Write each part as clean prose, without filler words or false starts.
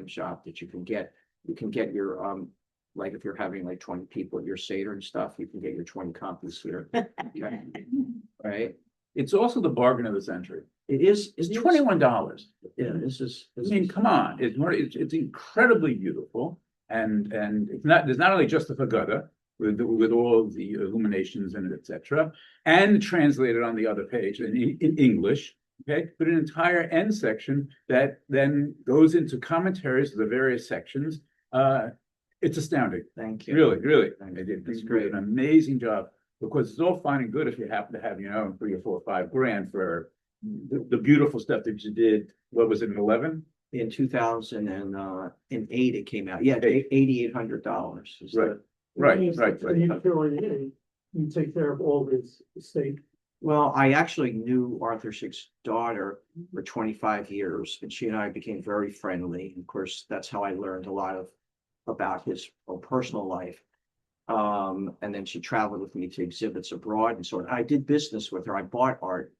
shop that you can get your like if you're having like 20 people at your Seder and stuff, you can get your 20 copies here. Okay. Right. It's also the bargain of the century. It is. It's $21. Yeah, this is. I mean, come on. It's incredibly beautiful, and it's not. There's not only just the Haggadah with all the illuminations in it, etc., and translated on the other page in English. Okay, but an entire end section that then goes into commentaries of the various sections. It's astounding. Thank you. Really. Thank you. They That's did great. an amazing job, because it's all fine and good if you happen to have, $3 or $4 or $5 grand for the beautiful stuff that you did. What was it, 11? In 2008, it came out. Yeah, $8,800. Right. You take care of all his estate. Well, I actually knew Arthur Szyk's daughter for 25 years, and she and I became very friendly. And of course, that's how I learned a lot about his personal life. And then she traveled with me to exhibits abroad and so on. I did business with her. I bought art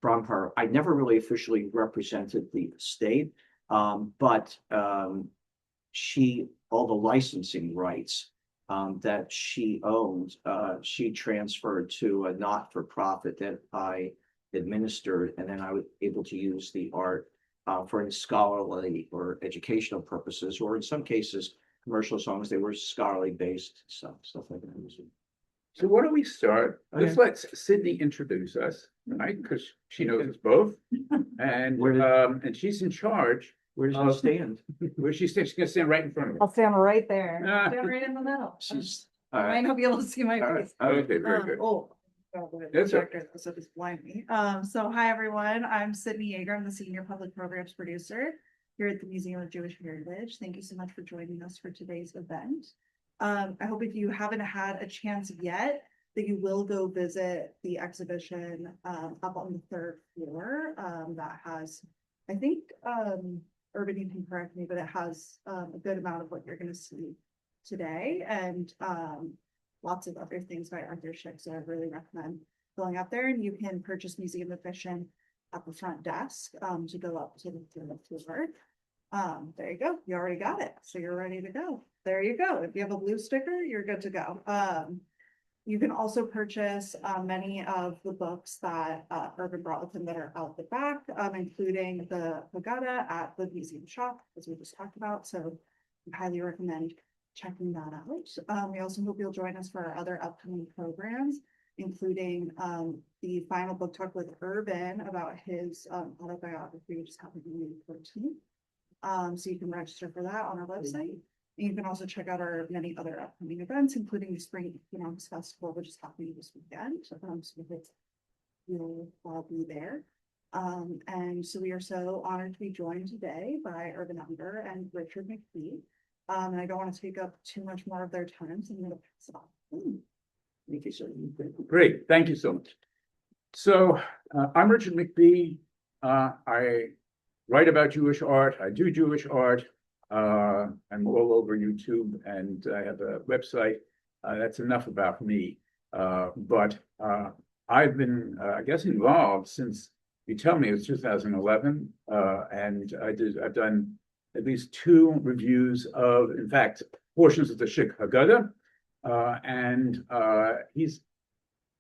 from her. I never really officially represented the estate, but all the licensing rights that she owned, she transferred to a not-for-profit that I administered, and then I was able to use the art for any scholarly or educational purposes, or in some cases, commercial songs. They were scholarly based, stuff like that. So why don't we start? Okay. Let's let Sydney introduce us, right? Because she knows us both, and and she's in charge. Where does it stand? Where she stands? She's gonna stand right in front of I'll us. stand right there. Ah. Stand right in the middle. She's I might not be able to see my all right. face. Okay, very good. That's So just blind me. So hi, everyone. I'm Sydney Yeager. I'm the Senior Public Programs Producer here at the Museum of Jewish Heritage. Thank you so much for joining us for today's event. I hope if you haven't had a chance yet, that you will go visit the exhibition up on the third floor that has, I think, Irvin, you can correct me, but it has a good amount of what you're going to see today, and lots of other things by Arthur Szyk. So I really recommend going up there, and you can purchase museum admission at the front desk to go up to the third floor. There you go. You already got it. So you're ready to go. There you go. If you have a blue sticker, you're good to go. You can also purchase many of the books that Irvin brought with him that are out the back, including the Haggadah at the museum shop, as we just talked about. So I highly recommend checking that out. We also hope you'll join us for our other upcoming programs, including the final book talk with Irvin about his autobiography, which is happening on May 14th. So you can register for that on our website. And you can also check out our many other upcoming events, including the Spring Equinox Festival, which is happening this weekend. So you'll all be there. And so we are so honored to be joined today by Irvin Ungar and Richard McBee. And I don't want to take up too much more of their time, so I'm going to pass it on. Thank you, sir. Great, thank you so much. So I'm Richard McBee. I write about Jewish art. I do Jewish art. I'm all over YouTube, and I have a website. That's enough about me. But I've been, I guess, involved since, you tell me, it was 2011, and I've done at least 2 reviews of, in fact, portions of the Szyk Haggadah, and he's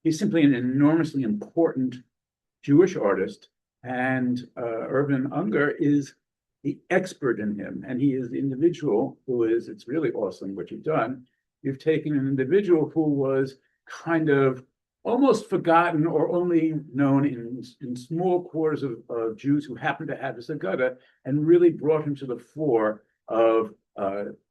simply an enormously important Jewish artist, and Irvin Ungar is the expert in him, and he is the individual who is, it's really awesome what you've done. You've taken an individual who was kind of almost forgotten or only known in small quarters of Jews who happened to have this Haggadah, and really brought him to the fore of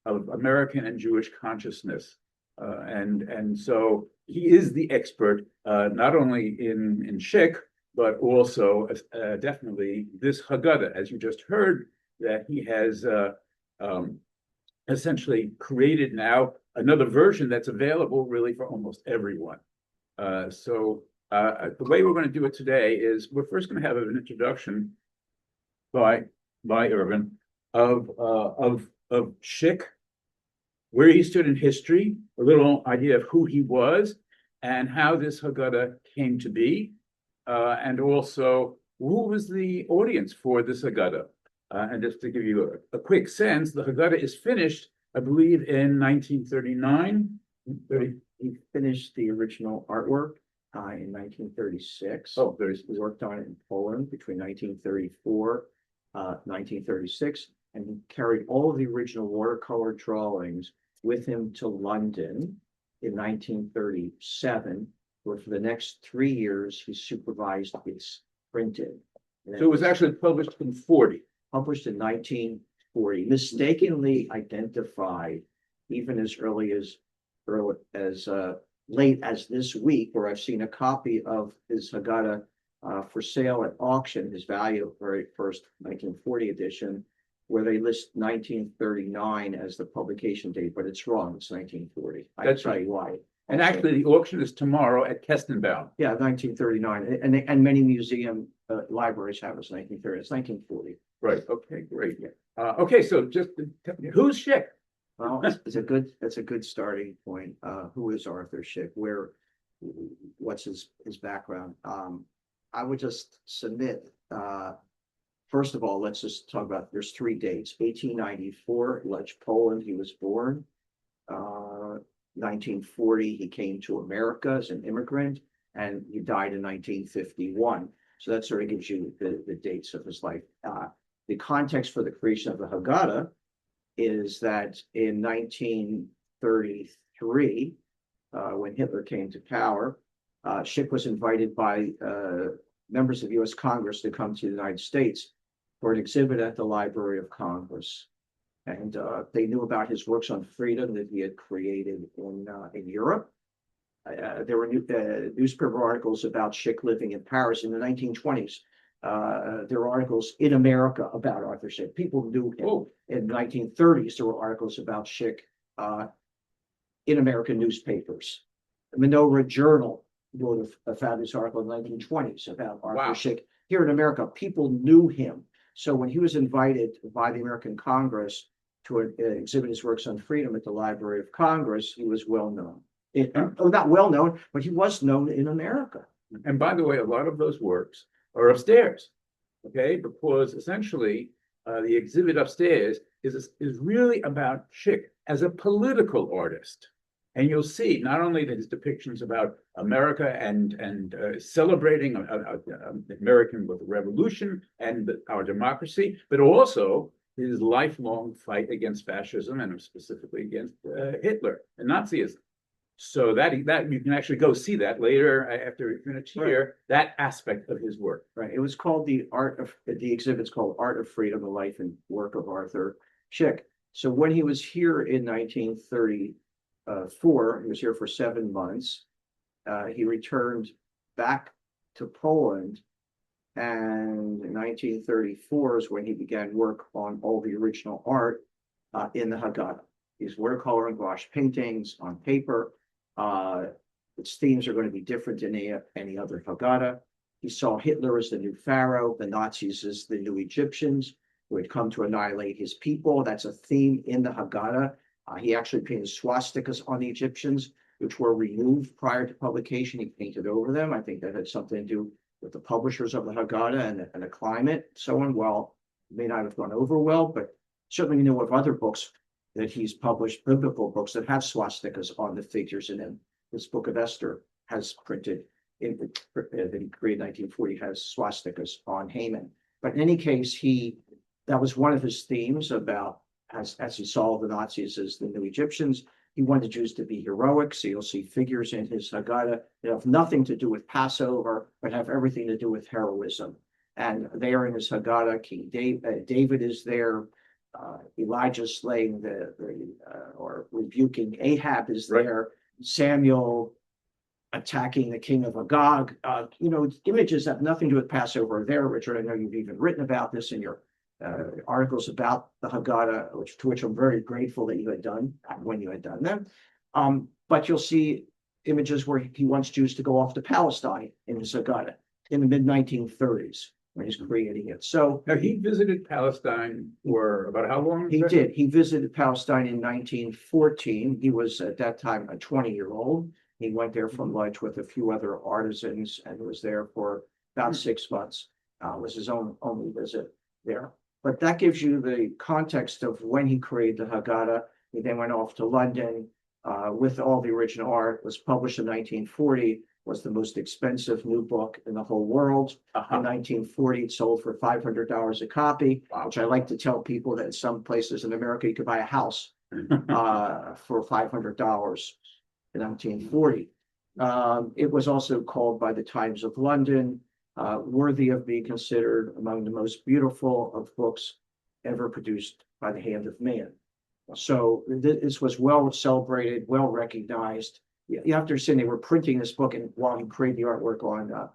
American and Jewish consciousness. And so he is the expert, not only in Szyk, but also definitely this Haggadah, as you just heard, that he has essentially created now another version that's available really for almost everyone. So the way we're going to do it today is we're first going to have an introduction by Irvin of Szyk, where he stood in history, a little idea of who he was, and how this Haggadah came to be, and also who was the audience for this Haggadah. And just to give you a quick sense, the Haggadah is finished, I believe, in 1939. He finished the original artwork in 1936. Oh, there's, He worked on it in Poland between 1934, 1936, and he carried all of the original watercolor drawings with him to London in 1937, where for the next 3 years he supervised its printing. And so it was actually published in 40. published in 1940, mistakenly identified even as early as late as this week, where I've seen a copy of his Haggadah for sale at auction, his value, very first 1940 edition, where they list 1939 as the publication date, but it's wrong. It's 1940. I can That's tell right. you why. And actually, the auction is tomorrow at Kestenbaum. Yeah, 1939, and many museum libraries have it as 1930. It's 1940. Right, okay, great. Okay, so just, who's Szyk? Well, it's a good starting point. Who is Arthur Szyk? What's his background? I would just submit, first of all, let's just talk about, there's 3 dates. 1894, Lech, Poland, he was born. 1940, he came to America as an immigrant, and he died in 1951. So that sort of gives you the dates of his life. The context for the creation of the Haggadah is that in 1933, when Hitler came to power, Szyk was invited by members of U.S. Congress to come to the United States for an exhibit at the Library of Congress. And they knew about his works on freedom that he had created in Europe. There were newspaper articles about Szyk living in Paris in the 1920s. There were articles in America about Arthur Szyk. People knew him. Oh. In the 1930s, there were articles about Szyk in American newspapers. The Menorah Journal wrote a fabulous article in the 1920s about Arthur Wow. Szyk. Here in America, people knew him. So when he was invited by the American Congress to exhibit his works on freedom at the Library of Congress, he was well known. Not well known, but he was known in America. And by the way, a lot of those works are upstairs, okay? Because essentially, the exhibit upstairs is really about Szyk as a political artist. And you'll see not only his depictions about America and celebrating American with the revolution and our democracy, but also his lifelong fight against fascism and specifically against Hitler and Nazism. So that you can actually go see that later after we finish here, that aspect of his work. Right. It was called the exhibit's called Art of Freedom, the life and work of Arthur Szyk. So when he was here in 1934, he was here for 7 months. He returned back to Poland, and in 1934 is when he began work on all the original art in the Haggadah. These watercolor and gouache paintings on paper. Its themes are going to be different than any other Haggadah. He saw Hitler as the new Pharaoh, the Nazis as the new Egyptians who had come to annihilate his people. That's a theme in the Haggadah. He actually painted swastikas on the Egyptians, which were removed prior to publication. He painted over them. I think that had something to do with the publishers of the Haggadah and the climate. So on, well, it may not have gone over well, but certainly we know of other books that he's published, biblical books that have swastikas on the figures in them. This book of Esther has printed that he created in 1940 has swastikas on Haman. But in any case, that was one of his themes about as he saw the Nazis as the new Egyptians. He wanted Jews to be heroic. So you'll see figures in his Haggadah that have nothing to do with Passover, but have everything to do with heroism. And there in his Haggadah, King David is there. Elijah slaying or rebuking Ahab is there. Samuel attacking the king of Agag. Images that have nothing to do with Passover are there, Richard. I know you've even written about this in your articles about the Haggadah, to which I'm very grateful that you had done when you had done them. But you'll see images where he wants Jews to go off to Palestine in his Haggadah in the mid-1930s when he's creating it. So now he visited Palestine for about how long? He did. He visited Palestine in 1914. He was at that time a 20-year-old. He went there from lunch with a few other artisans and was there for about 6 months. Was his only visit there. But that gives you the context of when he created the Haggadah. He then went off to London with all the original art. It was published in 1940. Was the most expensive new book in the whole world. In 1940, it sold for $500 a copy, which I like to tell people that in some places in America you could buy a house for $500 in 1940. It was also called by the Times of London worthy of being considered among the most beautiful of books ever produced by the hand of man. So this was well celebrated, well recognized. You have to understand they were printing this book, and while he created the artwork on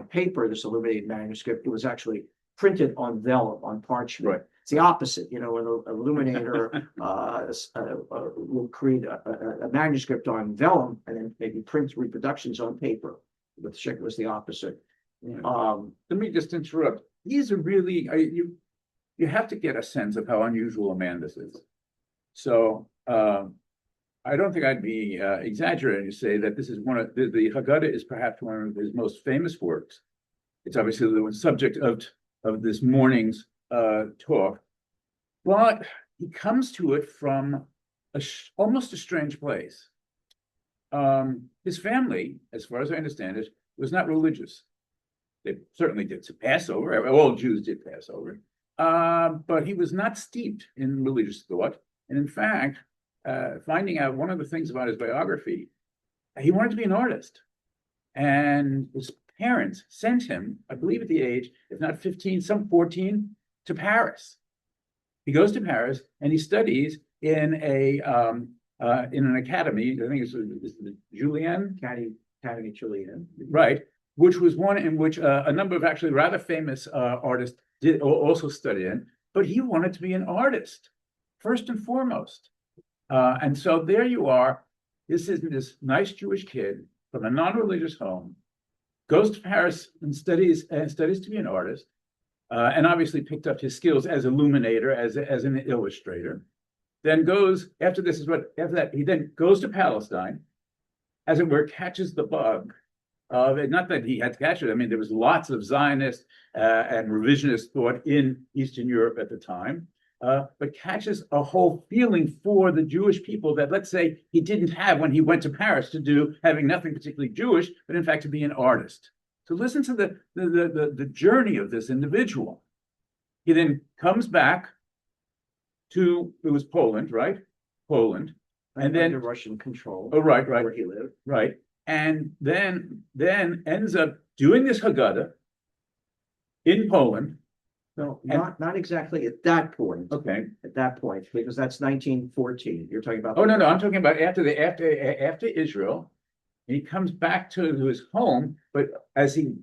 paper, this illuminated manuscript, it was actually printed on vellum, on parchment. Right. It's the opposite, you know, an illuminator will create a manuscript on vellum and then maybe print reproductions on paper. With Szyk, was the opposite. Let me just interrupt. These are really, you have to get a sense of how unusual a man this is. So I don't think I'd be exaggerating to say that this is one of the Haggadah is perhaps one of his most famous works. It's obviously the subject of this morning's talk, but he comes to it from almost a strange place. His family, as far as I understand it, was not religious. They certainly did Passover. All Jews did Passover, but he was not steeped in religious thought. And in fact, finding out one of the things about his biography, he wanted to be an artist. And his parents sent him, I believe at the age, if not 15, some 14, to Paris. He goes to Paris and he studies in an academy, I think it's the Julian? Academy Julian. Right, which was one in which a number of actually rather famous artists did also study in, but he wanted to be an artist, first and foremost. And so there you are. This is this nice Jewish kid from a non-religious home, goes to Paris and studies to be an artist, and obviously picked up his skills as illuminator, as an illustrator. Then goes after that he then goes to Palestine, as it were, catches the bug. Not that he had to catch it. I mean, there was lots of Zionist and revisionist thought in Eastern Europe at the time. But catches a whole feeling for the Jewish people that, let's say, he didn't have when he went to Paris to do, having nothing particularly Jewish, but in fact to be an artist. So listen to the journey of this individual. He then comes back to, it was Poland, right? Poland. And then under Russian control. Oh, right. Where he lived. Right. And then ends up doing this Haggadah in Poland. No, not exactly at that point. Okay. At that point, because that's 1914. You're talking about. Oh, no, I'm talking about after Israel. He comes back to his home, but as he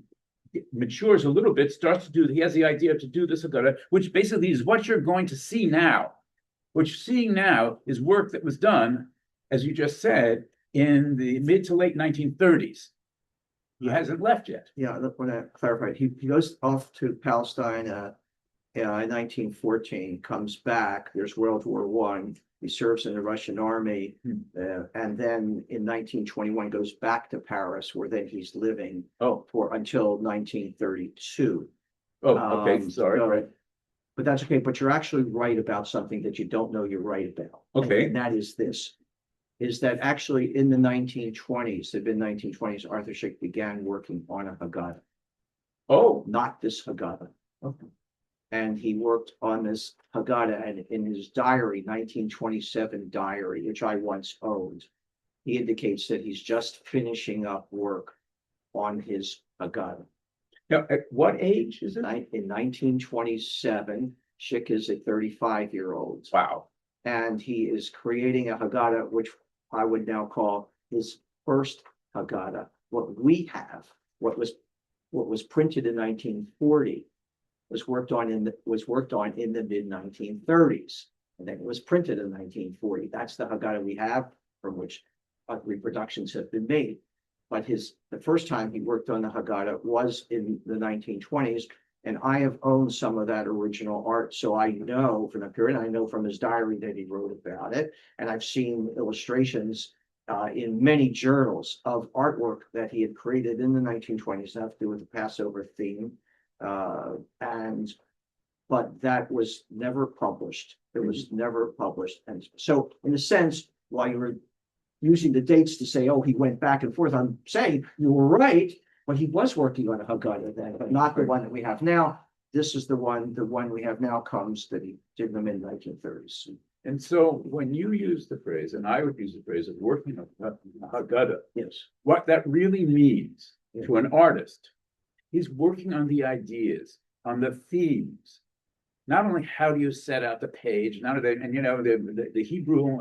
matures a little bit, he has the idea to do this Haggadah, which basically is what you're going to see now. What you're seeing now is work that was done, as you just said, in the mid to late 1930s. He hasn't left yet. Yeah, I want to clarify. He goes off to Palestine in 1914, comes back. There's World War I. He serves in the Russian army, and then in 1921 goes back to Paris, where then he's living until 1932. Oh, okay. Sorry. Right. But that's okay. But you're actually right about something that you don't know you're right about. Okay. And that is this. Is that actually in the 1920s, the mid-1920s, Arthur Szyk began working on a Haggadah. Oh. Not this Haggadah. Okay. And he worked on this Haggadah, and in his diary, 1927 diary, which I once owned, he indicates that he's just finishing up work on his Haggadah. Now, at what age is it? In 1927, Szyk is a 35-year-old. Wow. And he is creating a Haggadah, which I would now call his first Haggadah. What we have, what was printed in 1940, was worked on in the mid-1930s, and then it was printed in 1940. That's the Haggadah we have, from which reproductions have been made. But the first time he worked on the Haggadah was in the 1920s, and I have owned some of that original art, so I know from that period. I know from his diary that he wrote about it, and I've seen illustrations in many journals of artwork that he had created in the 1920s that have to do with the Passover theme. And but that was never published. It was never published. And so in a sense, while you were using the dates to say, oh, he went back and forth, I'm saying you were right, but he was working on a Haggadah then, but not the one that we have now. This is the one we have now comes that he did in the mid-1930s. And so when you use the phrase, and I would use the phrase of working on Haggadah, Yes. what that really means to an artist, he's working on the ideas, on the themes. Not only how do you set out the page, not only, and you know the Hebrew,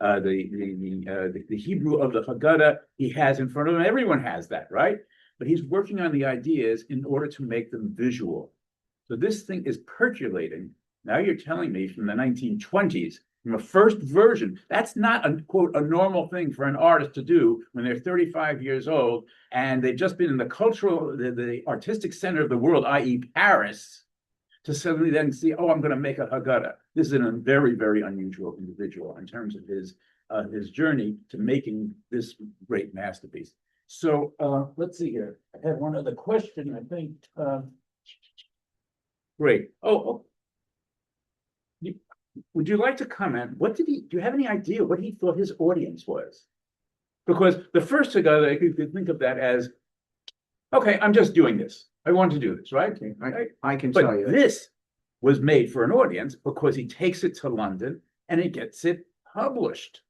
the Hebrew of the Haggadah he has in front of him. Everyone has that, right? But he's working on the ideas in order to make them visual. So this thing is percolating. Now you're telling me from the 1920s, from a first version, that's not a quote a normal thing for an artist to do when they're 35 years old and they've just been in the cultural, the artistic center of the world, i.e. Paris, to suddenly then see, oh, I'm going to make a Haggadah. This is a very, very unusual individual in terms of his journey to making this great masterpiece. So let's see here. I have one other question, I think. Great. Would you like to comment? What did he, do you have any idea what he thought his audience was? Because the first Haggadah, you could think of that as, okay, I'm just doing this. I want to do this, right? I can But tell you. this was made for an audience because he takes it to London and he gets it published.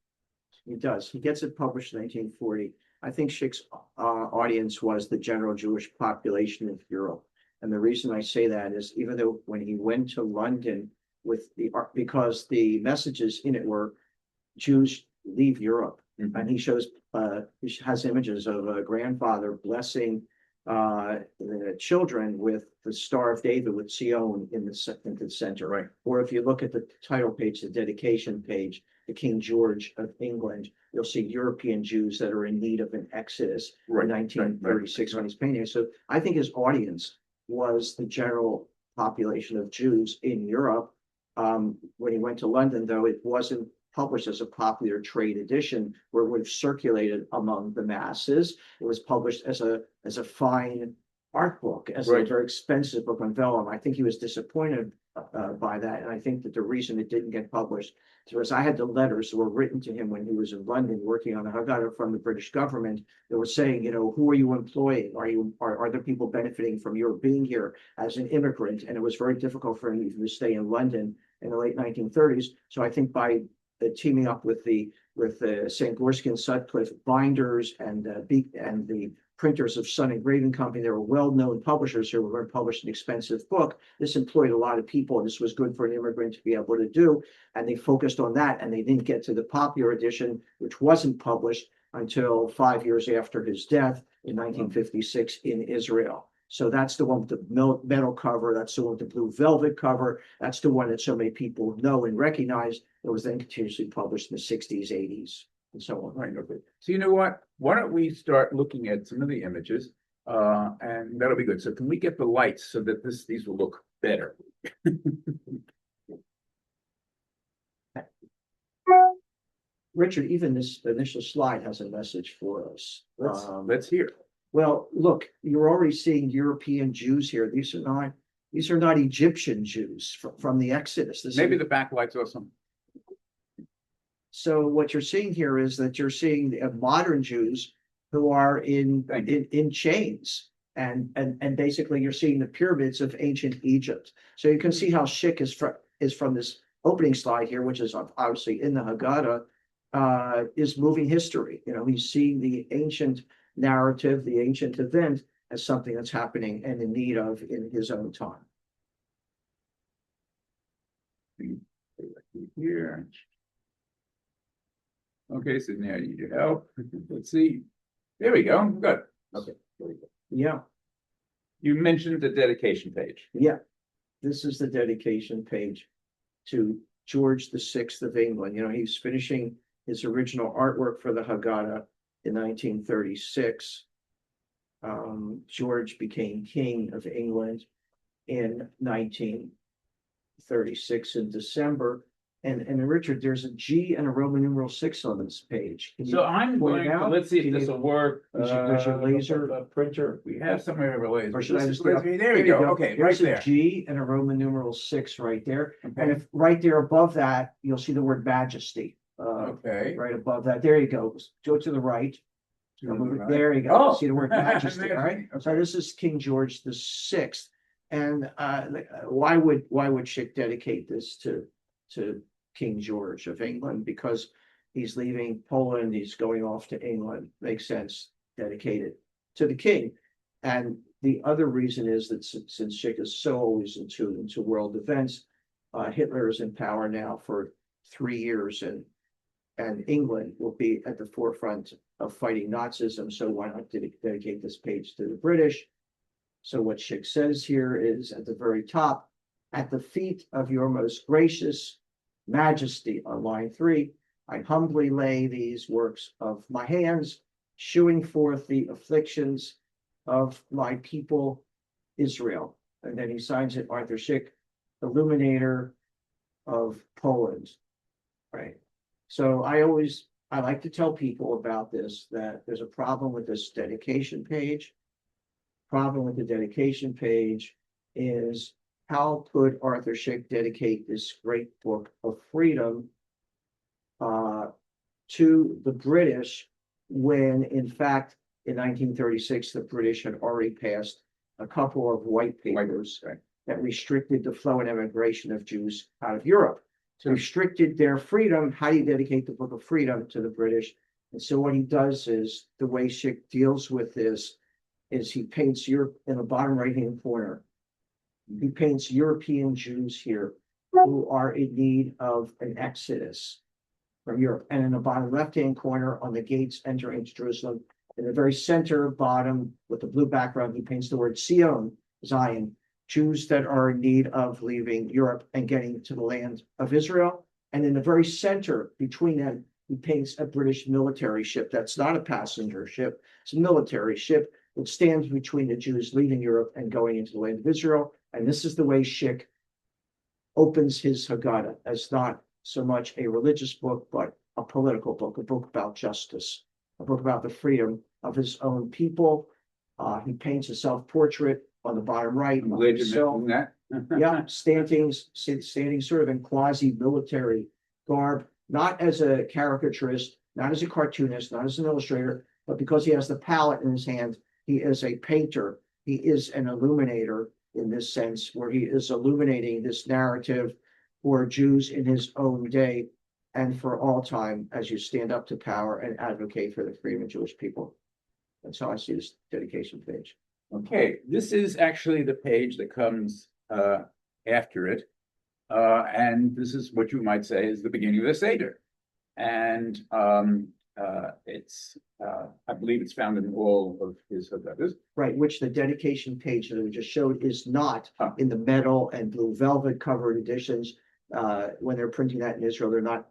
He does. He gets it published in 1940. I think Szyk's audience was the general Jewish population of Europe. And the reason I say that is even though when he went to London with the art, because the messages in it were Jews leave Europe. Mhm. And he shows, he has images of a grandfather blessing the children with the Star of David with Zion in the center. Right. Or if you look at the title page, the dedication page, the King George of England, you'll see European Jews that are in need of an exodus in 1936 when he's painting. So I think his audience was the general population of Jews in Europe. When he went to London, though, it wasn't published as a popular trade edition where it would have circulated among the masses. It was published as a fine art book, as a very expensive book on vellum. I think he was disappointed by that. And I think that the reason it didn't get published was I had the letters that were written to him when he was in London working on the Haggadah from the British government that were saying, you know, who are you employing? Are there people benefiting from your being here as an immigrant? And it was very difficult for him even to stay in London in the late 1930s. So I think by teaming up with the St. Gorsky and Sutcliffe binders and the printers of Sun Engraving Company, they were well-known publishers who were going to publish an expensive book. This employed a lot of people, and this was good for an immigrant to be able to do. And they focused on that, and they didn't get to the popular edition, which wasn't published until 5 years after his death in 1956 in Israel. So that's the one with the metal cover. That's the one with the blue velvet cover. That's the one that so many people know and recognize. It was then continuously published in the 60s, 80s, and so on. Right. Okay. So you know what? Why don't we start looking at some of the images, and that'll be good. So can we get the lights so that these will look better? Richard, even this initial slide has a message for us. Let's hear. Well, look, you're already seeing European Jews here. These are not Egyptian Jews from the Exodus. Maybe the backlight's awesome. So what you're seeing here is that you're seeing modern Jews who are in chains, and basically you're seeing the pyramids of ancient Egypt. So you can see how Szyk is from this opening slide here, which is obviously in the Haggadah, is moving history. You know, he's seeing the ancient narrative, the ancient event, as something that's happening and in need of in his own time. Here. Okay, so now you need your help. Let's see. There we go. Good. Okay. Yeah. You mentioned the dedication page. Yeah. This is the dedication page to George VI of England. You know, he's finishing his original artwork for the Haggadah in 1936. George became King of England in 1936 in December. And Richard, there's a G and a Roman numeral 6 on this page. Can So you I'm point going it to, out? let's see if Can this you- will work. There's your laser printer. We have somewhere of a laser. Or should I This just? is- There you go. Okay, right There's a there. G and a Roman numeral 6 right there. And Okay. if right there above that, you'll see the word majesty. Okay. Right above that. There you go. Go to the right. To the right. There you go. Oh. See the word majesty, all right? Okay. So this is King George the Sixth. And why would Szyk dedicate this to King George of England? Because he's leaving Poland, he's going off to England. Makes sense, dedicated to the king. And the other reason is that since Szyk is so always into world events, Hitler is in power now for 3 years, and England will be at the forefront of fighting Nazism. So why not dedicate this page to the British? So what Szyk says here is at the very top, at the feet of your most gracious majesty, on line 3, I humbly lay these works of my hands, shewing forth the afflictions of my people Israel. And then he signs it, Arthur Szyk, Illuminator of Poland. Right. So I like to tell people about this, that there's a problem with this dedication page. Problem with the dedication page is, how could Arthur Szyk dedicate this great book of freedom to the British when, in fact, in 1936, the British had already passed a couple of white papers Right. that restricted the flow and immigration of Jews out of Europe. So restricted their freedom. How do you dedicate the book of freedom to the British? And so what he does is, the way Szyk deals with this is he paints Europe in the bottom right-hand corner. He paints European Jews here who are in need of an exodus from Europe. And in the bottom left-hand corner, on the gates entering into Jerusalem, in the very center bottom with the blue background, he paints the word Zion, Jews that are in need of leaving Europe and getting to the land of Israel. And in the very center between them, he paints a British military ship. That's not a passenger ship, it's a military ship that stands between the Jews leaving Europe and going into the land of Israel. And this is the way Szyk opens his Haggadah, as not so much a religious book, but a political book, a book about justice, a book about the freedom of his own people. He paints a self-portrait on the bottom right. I'm glad you himself. mentioned that. Yeah, standing sort of in quasi-military garb, not as a caricaturist, not as a cartoonist, not as an illustrator, but because he has the palette in his hand, he is a painter. He is an illuminator in this sense, where he is illuminating this narrative for Jews in his own day and for all time, as you stand up to power and advocate for the freedom of Jewish people. That's how I see this dedication page. Okay, this is actually the page that comes after it. And this is what you might say is the beginning of the Seder. And I believe it's found in all of his Haggadahs. Right, which the dedication page that we just showed is not Huh. in the metal and blue velvet covered editions. When they're printing that in Israel, they're not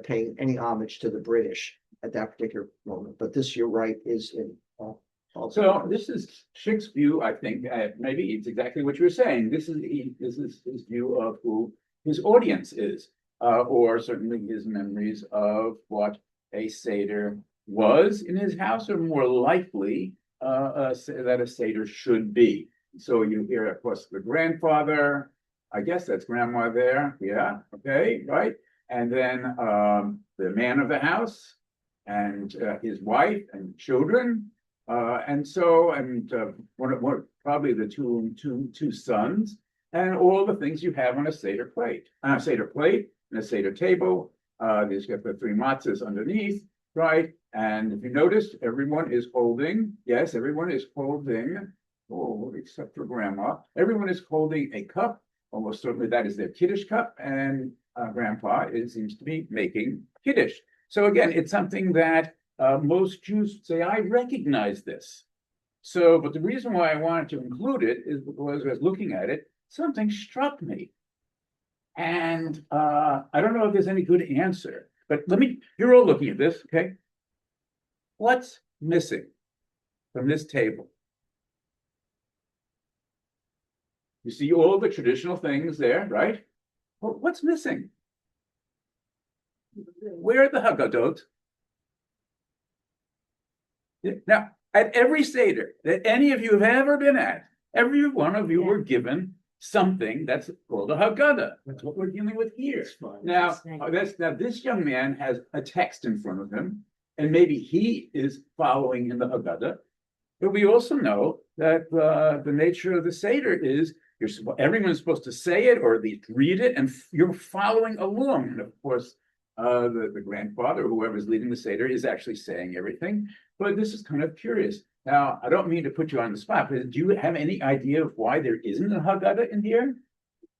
paying any homage to the British at that particular moment. But this, you're right, is in all. So this is Szyk's view, I think. Maybe it's exactly what you're saying. This is his view of who his audience is, or certainly his memories of what a Seder was in his house, or more likely that a Seder should be. So you hear, of course, the grandfather. I guess that's grandma there. Yeah. Okay. Right. And then the man of the house and his wife and children. Probably the two sons, and all the things you have on a Seder plate. On a Seder plate and a Seder table. There's got the 3 matzahs underneath, right? And if you notice, everyone is holding, except for grandma, everyone is holding a cup. Almost certainly that is their Kiddush cup, and grandpa seems to be making Kiddush. So again, it's something that most Jews say, I recognize this. So, but the reason why I wanted to include it is because as I was looking at it, something struck me. And I don't know if there's any good answer, but you're all looking at this, okay? What's missing from this table? You see all the traditional things there, right? Well, what's missing? Where are the Haggadot? Now, at every Seder that any of you have ever been at, every one of you were given something that's called a Haggadah. That's what we're dealing with here. Now, this young man has a text in front of him, and maybe he is following in the Haggadah. But we also know that the nature of the Seder is everyone's supposed to say it or at least read it, and you're following along. And of course, the grandfather, whoever's leading the Seder, is actually saying everything. But this is kind of curious. Now, I don't mean to put you on the spot, but do you have any idea of why there isn't a Haggadah in here?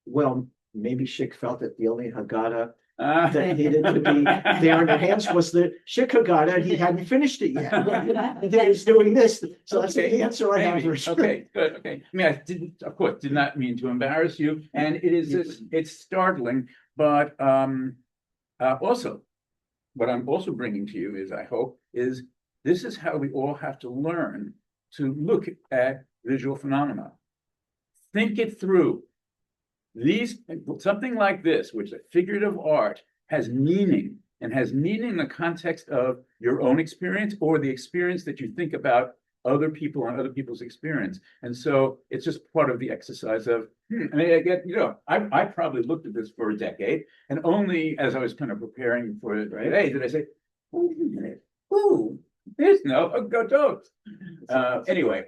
Well, maybe Szyk felt that the only Haggadah that needed to be there in their hands was the Szyk Haggadah, and he hadn't finished it yet. And he was doing this, so that's the answer I have. Maybe. Okay, good. Okay. I mean, I didn't, of course, did not mean to embarrass you, and it's startling, but also, what I'm also bringing to you is, I hope, is this is how we all have to learn to look at visual phenomena. Think it through. Something like this, which is figurative art, has meaning, and has meaning in the context of your own experience or the experience that you think about other people and other people's experience. And so it's just part of the exercise of, I mean, I probably looked at this for a decade, and only as I was kind of preparing for it today did I say, wait a minute, ooh, there's no Haggadot. Anyway,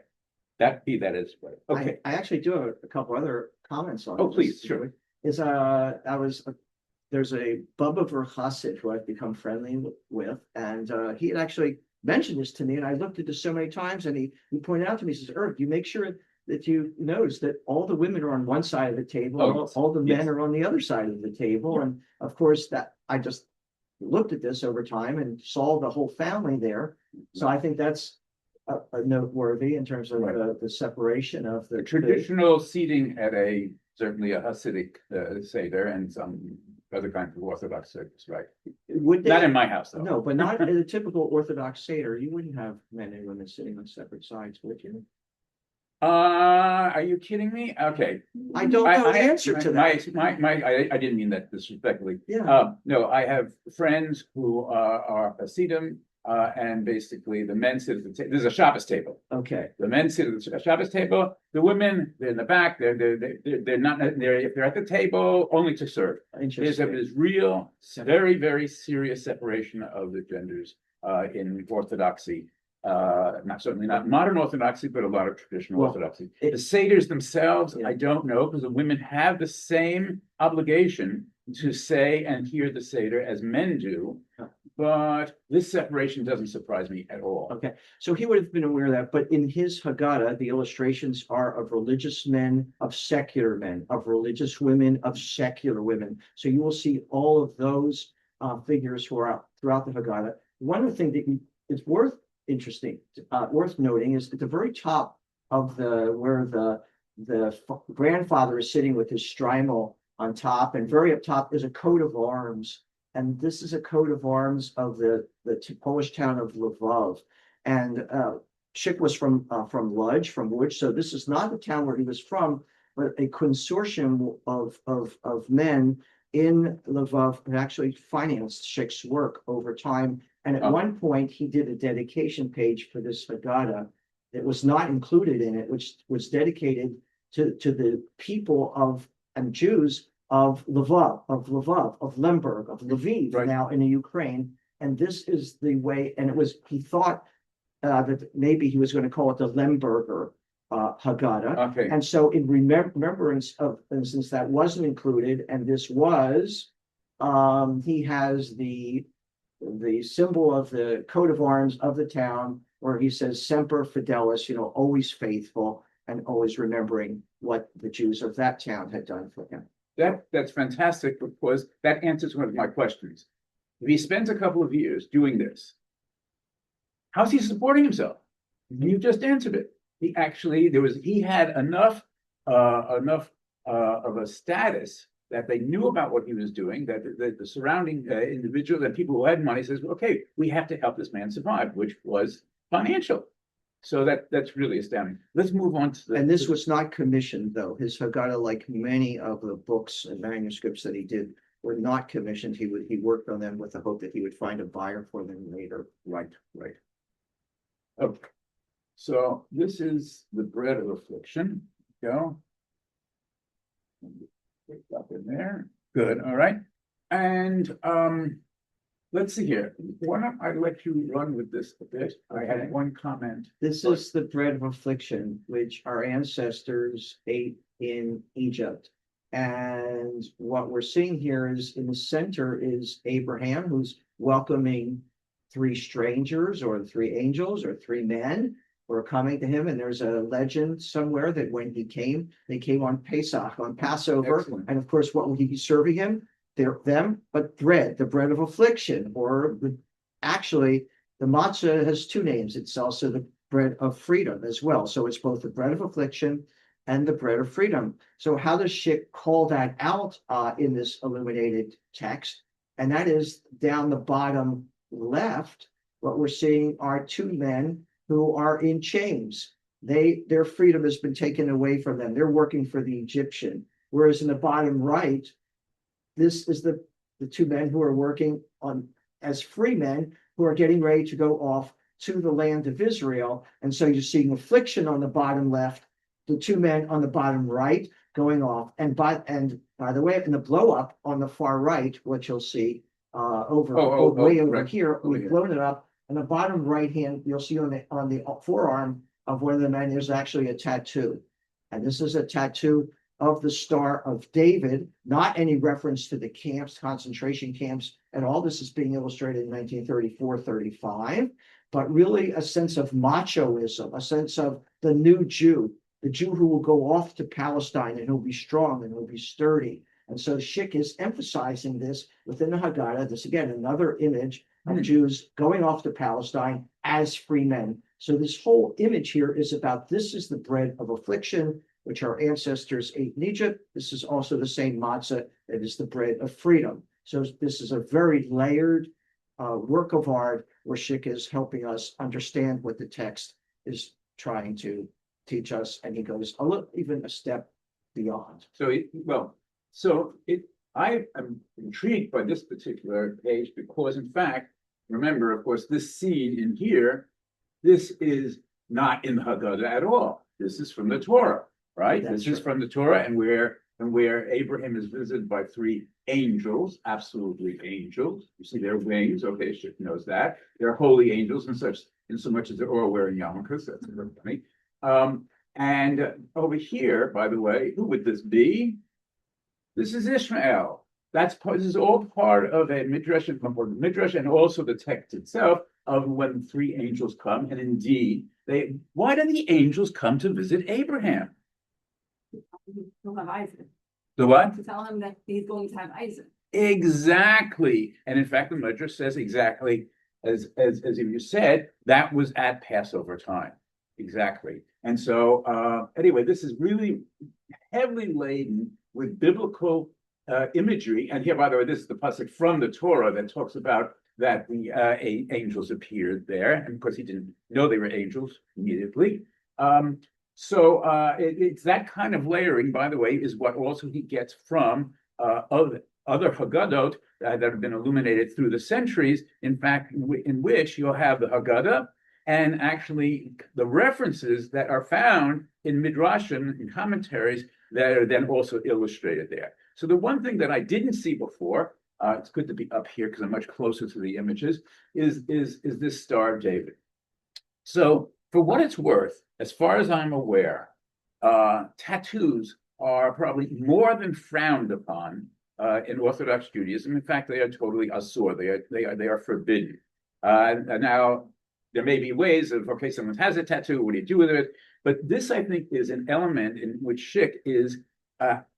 that is right. Okay. I actually do have a couple other comments on. Oh, please, sure. There's a Bubba Verhassid who I've become friendly with, and he had actually mentioned this to me, and I looked at this so many times, and he pointed out to me, he says, Irv, you make sure that you notice that all the women are on one side of the table, all the men are on the other side of the table. And of course, that I just looked at this over time and saw the whole family there. So I think that's a noteworthy in terms of the separation of the traditional seating at certainly a Hasidic Seder and some other kinds of Orthodox Seders, right? Not in my house, though. No, but not in a typical Orthodox Seder. You wouldn't have men and women sitting on separate sides, would you? Are you kidding me? Okay. I don't know the answer to that. I didn't mean that disrespectfully. Yeah. No, I have friends who are Hasidim, and basically the men sit at the table. There's a Shabbos table. Okay. The men sit at the Shabbos table. The women, they're in the back. They're not there. If they're at the table, only to serve. There's real, very, very serious separation of the genders in Orthodoxy. Certainly not modern Orthodoxy, but a lot of traditional Orthodoxy. The Seders themselves, I don't know, because the women have the same obligation to say and hear the Seder as men do, but this separation doesn't surprise me at all. Okay, so he would have been aware of that, but in his Haggadah, the illustrations are of religious men, of secular men, of religious women, of secular women. So you will see all of those figures who are throughout the Haggadah. One of the things that is worth noting is at the very top of where the grandfather is sitting with his strimel on top, and very up top is a coat of arms, and this is a coat of arms of the Polish town of Lvov. And Szyk was from Lodz, from Łódź, so this is not the town where he was from, but a consortium of men in Lvov who actually financed Szyk's work over time. And at one point, he did a dedication page for this Haggadah that was not included in it, which was dedicated to the people and Jews of Lvov, of Lemberg, of Lviv, now in the Ukraine. And this is the way, and he thought that maybe he was going to call it the Lemberger Haggadah. Okay. And so in remembrance of, since that wasn't included, and this was, he has the symbol of the coat of arms of the town, where he says Semper Fidelis, always faithful and always remembering what the Jews of that town had done for him. That's fantastic, because that answers one of my questions. If he spends a couple of years doing this, how's he supporting himself? You just answered it. He had enough of a status that they knew about what he was doing, that the surrounding individuals and people who had money says, okay, we have to help this man survive, which was financial. So that's really astounding. Let's move on to and this was not commissioned, though. His Haggadah, like many of the books and manuscripts that he did, were not commissioned, he worked on them with the hope that he would find a buyer for them later. Right, right. Okay, so this is the bread of affliction. Go. Get up in there. Good, all right. And let's see here. Why don't I let you run with this a bit? I Okay. had one comment. This is the bread of affliction, which our ancestors ate in Egypt. And what we're seeing here is in the center is Abraham, who's welcoming three strangers or three angels or three men who are coming to him. And there's a legend somewhere that when he came, they came on Pesach, on Passover. Excellent. And of course, what will he be serving him? But bread, the bread of affliction, or actually, the matzah has two names. It's also the bread of freedom as well. So it's both the bread of affliction and the bread of freedom. So how does Szyk call that out in this illuminated text? And that is down the bottom left, what we're seeing are two men who are in chains. Their freedom has been taken away from them. They're working for the Egyptian. Whereas in the bottom right, this is the two men who are working on as free men who are getting ready to go off to the land of Israel. And so you're seeing affliction on the bottom left, the two men on the bottom right going off. And by the way, in the blow up on the far right, what you'll see way over right. here, Over we've here. blown it up. On the bottom right hand, you'll see on the forearm of one of the men, there's actually a tattoo. And this is a tattoo of the Star of David, not any reference to the camps, concentration camps, and all this is being illustrated in 1934-35, but really a sense of machoism, a sense of the new Jew, the Jew who will go off to Palestine and who'll be strong and who'll be sturdy. And so Szyk is emphasizing this within the Haggadah. This again, another image of Jews going off to Palestine as free men. So this whole image here is about this is the bread of affliction, which our ancestors ate in Egypt. This is also the same matzah that is the bread of freedom. So this is a very layered work of art where Szyk is helping us understand what the text is trying to teach us. And he goes even a step beyond. I am intrigued by this particular page because, in fact, remember, of course, this scene in here, this is not in the Haggadah at all. This is from the Torah, right? That's This is right. from the Torah, and where Abraham is visited by three angels, absolutely angels. You see their wings. Okay, Szyk knows that. They're holy angels and such, in so much as they're all wearing yarmulkes. That's very funny. And over here, by the way, who would this be? This is Ishmael. This is all part of a midrash and also the text itself of when three angels come. And indeed, why do the angels come to visit Abraham? He'll have Isaac. The what? To tell him that he's going to have Isaac. Exactly. And in fact, the midrash says exactly as you said, that was at Passover time. Exactly. And so anyway, this is really heavily laden with biblical imagery. And here, by the way, this is the pasuk from the Torah that talks about that the angels appeared there. And of course, he didn't know they were angels immediately. It's that kind of layering, by the way, is what also he gets from other Haggadot that have been illuminated through the centuries. In fact, in which you'll have the Haggadah and actually the references that are found in midrashim and commentaries that are then also illustrated there. So the one thing that I didn't see before, it's good to be up here because I'm much closer to the images, is this Star of David. So for what it's worth, as far as I'm aware, tattoos are probably more than frowned upon in Orthodox Judaism. In fact, they are totally asur. They are forbidden. And now there may be ways of, okay, someone has a tattoo, what do you do with it? But this, I think, is an element in which Szyk is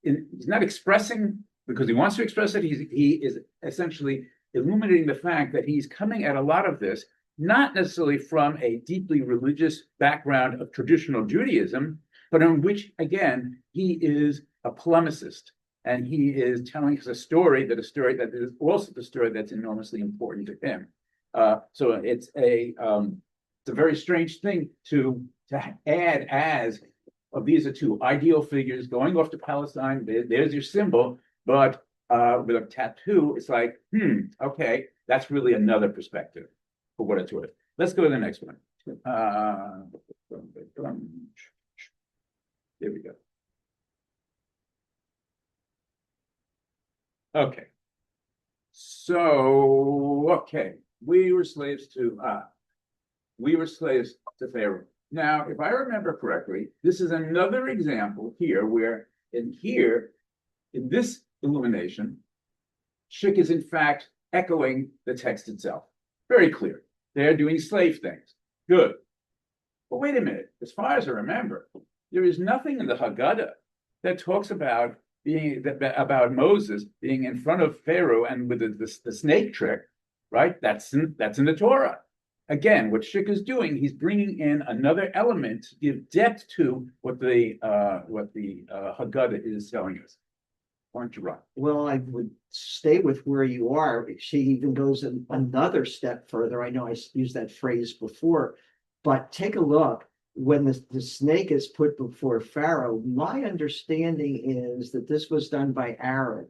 he's not expressing because he wants to express it. He is essentially illuminating the fact that he's coming at a lot of this, not necessarily from a deeply religious background of traditional Judaism, but in which, again, he is a polemicist. And he is telling us a story that is also the story that's enormously important to him. So it's a very strange thing to add as these are two ideal figures going off to Palestine. There's your symbol, but with a tattoo, it's like, okay, that's really another perspective for what it's worth. Let's go to the next one. There we go. Okay. So, okay, we were slaves to Pharaoh. Now, if I remember correctly, this is another example here where in this illumination, Szyk is in fact echoing the text itself. Very clear. They're doing slave things. Good. But wait a minute. As far as I remember, there is nothing in the Haggadah that talks about Moses being in front of Pharaoh and with the snake trick, right? That's in the Torah. Again, what Szyk is doing, he's bringing in another element to give depth to what the Haggadah is telling us. Why don't you run? Well, I would stay with where you are. She even goes another step further. I know I used that phrase before, but take a look. When the snake is put before Pharaoh, my understanding is that this was done by Aaron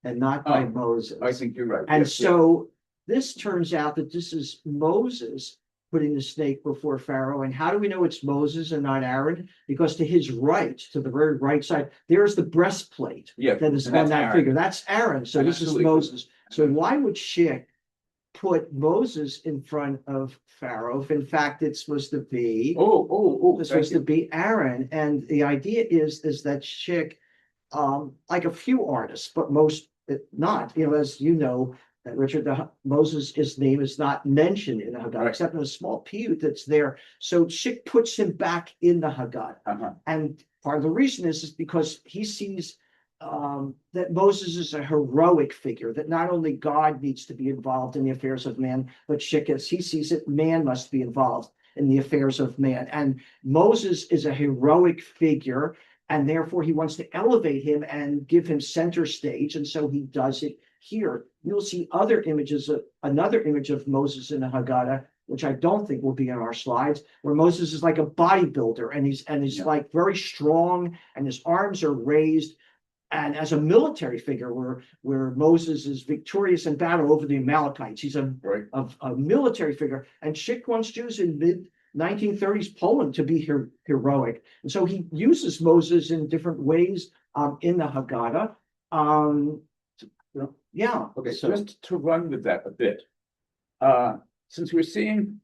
and not by Moses. I think you're right. And Yes, so this turns out that this is Moses putting the snake before Pharaoh. And how do we know it's Moses and not Aaron? Because to his right, to the very right side, there's the breastplate yeah, that is and on that's that Aaron. figure. That's Aaron. So this is Absolutely. Moses. So why would Szyk put Moses in front of Pharaoh if in fact it's supposed to be It's supposed to be Aaron? And the idea is that Szyk, like a few artists, but most not, as you know, Richard, Moses' name is not mentioned in the Haggadah, Right. except in a small piyut that's there. So Szyk puts him back in the Haggadah. And part of the reason is because he sees that Moses is a heroic figure, that not only God needs to be involved in the affairs of man, but Szyk, as he sees it, man must be involved in the affairs of man. And Moses is a heroic figure, and therefore he wants to elevate him and give him center stage. And so he does it here. You'll see other images another image of Moses in the Haggadah, which I don't think will be on our slides, where Moses is like a bodybuilder and he's like very strong and his arms are raised. And as a military figure, where Moses is victorious in battle over the Amalekites, he's a military figure. And Szyk wants Jews in mid-1930s Poland to be heroic. And so he uses Moses in different ways in the Haggadah. Okay, so just to run with that a bit. Since we're seeing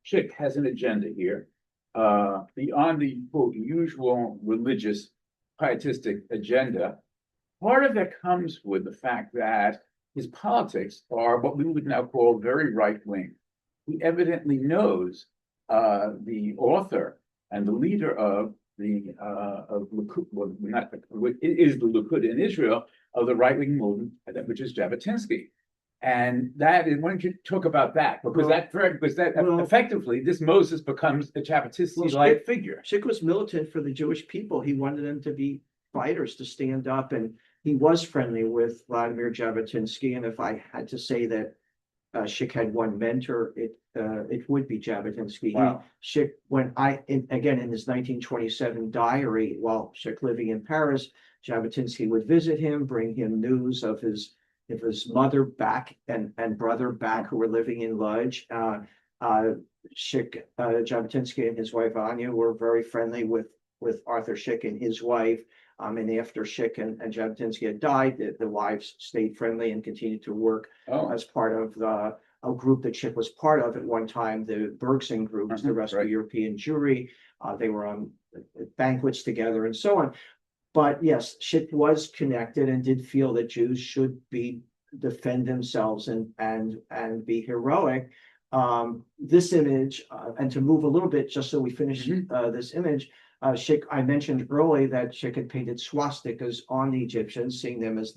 Szyk has an agenda here, beyond the quote usual religious pietistic agenda, part of that comes with the fact that his politics are what we would now call very right-wing. He evidently knows the author and the leader of the Likud, well, not it is the Likud in Israel, of the right-wing movement, which is Jabotinsky. And that is, why don't you talk about that? Because effectively, this Moses becomes a Jabotinsky-like figure. Szyk was militant for the Jewish people. He wanted them to be fighters, to stand up, and he was friendly with Vladimir Jabotinsky. And if I had to say that Szyk had one mentor, it would be Jabotinsky. Wow. Szyk, again in his 1927 diary, while Szyk living in Paris, Jabotinsky would visit him, bring him news of his mother back and brother back who were living in Lodz. Szyk, Jabotinsky and his wife Anya were very friendly with Arthur Szyk and his wife. And after Szyk and Jabotinsky had died, the wives stayed friendly and continued to work as part of a group that Szyk was part of at one time, the Bergson groups, the Rescue European Jewry. They were on banquets together and so on. But yes, Szyk was connected and did feel that Jews should defend themselves and be heroic. This image, and to move a little bit, just so we finish this image, Szyk, I mentioned earlier that Szyk had painted swastikas on the Egyptians, seeing them as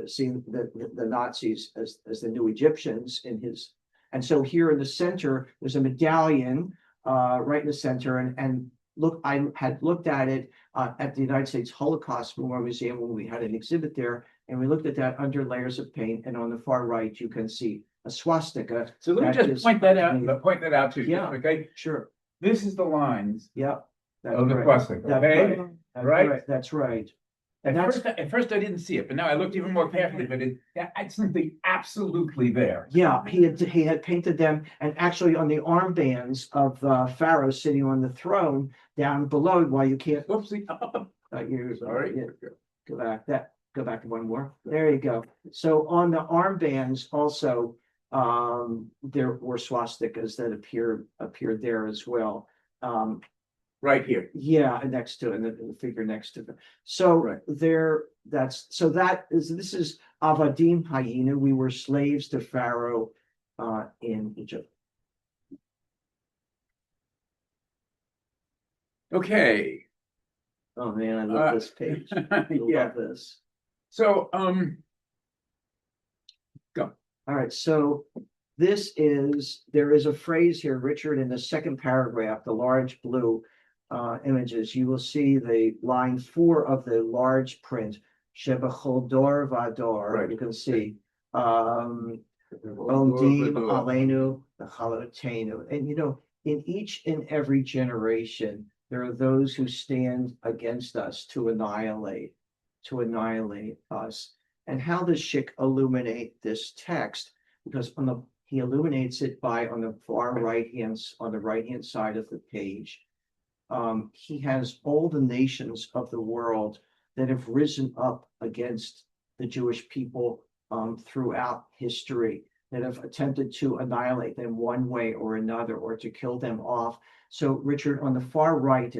seeing the Nazis as the new Egyptians in his. And so here in the center, there's a medallion right in the center, and look, I had looked at it at the United States Holocaust Memorial Museum when we had an exhibit there, and we looked at that under layers of paint, and on the far right you can see a swastika. So let me just point that out to you. Yeah. Okay, Sure. This is the lines Yeah. of the swastika. Okay, That's right? right. That's right. At first I didn't see it, but now I looked even more carefully, but it's something absolutely there. Yeah, he had painted them, and actually on the armbands of Pharaoh sitting on the throne down below, while you can't, Oopsie. Sorry. yeah, go back one more. There you go. So on the armbands also, there were swastikas that appeared there as well. Right here. Yeah, next to it, and the figure next to them. So Right. this is Avadim Hayinu. We were slaves to Pharaoh in Egypt. Okay. Oh man, I love this page. I Yeah. love this. So, All right, so there is a phrase here, Richard, in the second paragraph, the large blue images. You will see the line 4 of the large print, Shebachol Dor Vador. Right. You can see Odim Alenu Chalotenu. And in each and every generation, there are those who stand against us to annihilate us. And how does Szyk illuminate this text? Because he illuminates it by on the right hand side of the page. He has all the nations of the world that have risen up against the Jewish people throughout history, that have attempted to annihilate them one way or another, or to kill them off. So, Richard, on the far right,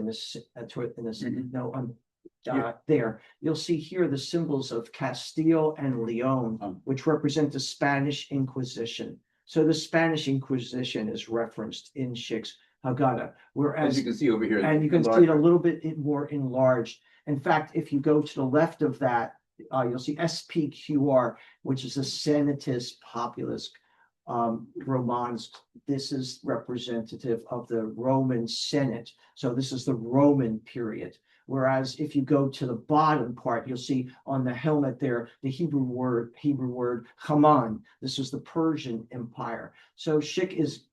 there, you'll see here the symbols of Castile and Leon, which represent the Spanish Inquisition. So the Spanish Inquisition is referenced in Szyk's Haggadah, as you can see over here. and you can see it a little bit more enlarged. In fact, if you go to the left of that, you'll see SPQR, which is a Senatus Populus Romans. This is representative of the Roman Senate. So this is the Roman period. Whereas if you go to the bottom part, you'll see on the helmet there, the Hebrew word Haman. This was the Persian Empire. So Szyk is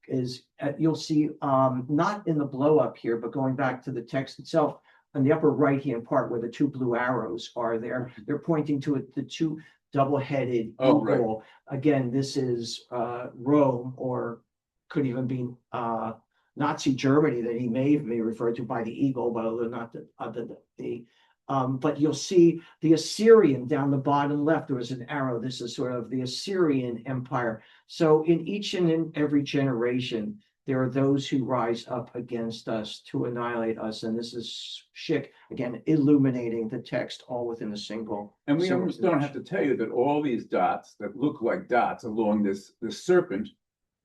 you'll see, not in the blow up here, but going back to the text itself, on the upper right-hand part where the 2 blue arrows are there, they're pointing to the 2 double-headed eagle. Right. Again, this is Rome, or could even be Nazi Germany, that he may be referred to by the eagle, but but you'll see the Assyrian down the bottom left. There was an arrow. This is sort of the Assyrian Empire. So in each and in every generation, there are those who rise up against us to annihilate us. And this is Szyk, again, illuminating the text all within a single. And we almost don't have to tell you that all these dots that look like dots along this serpent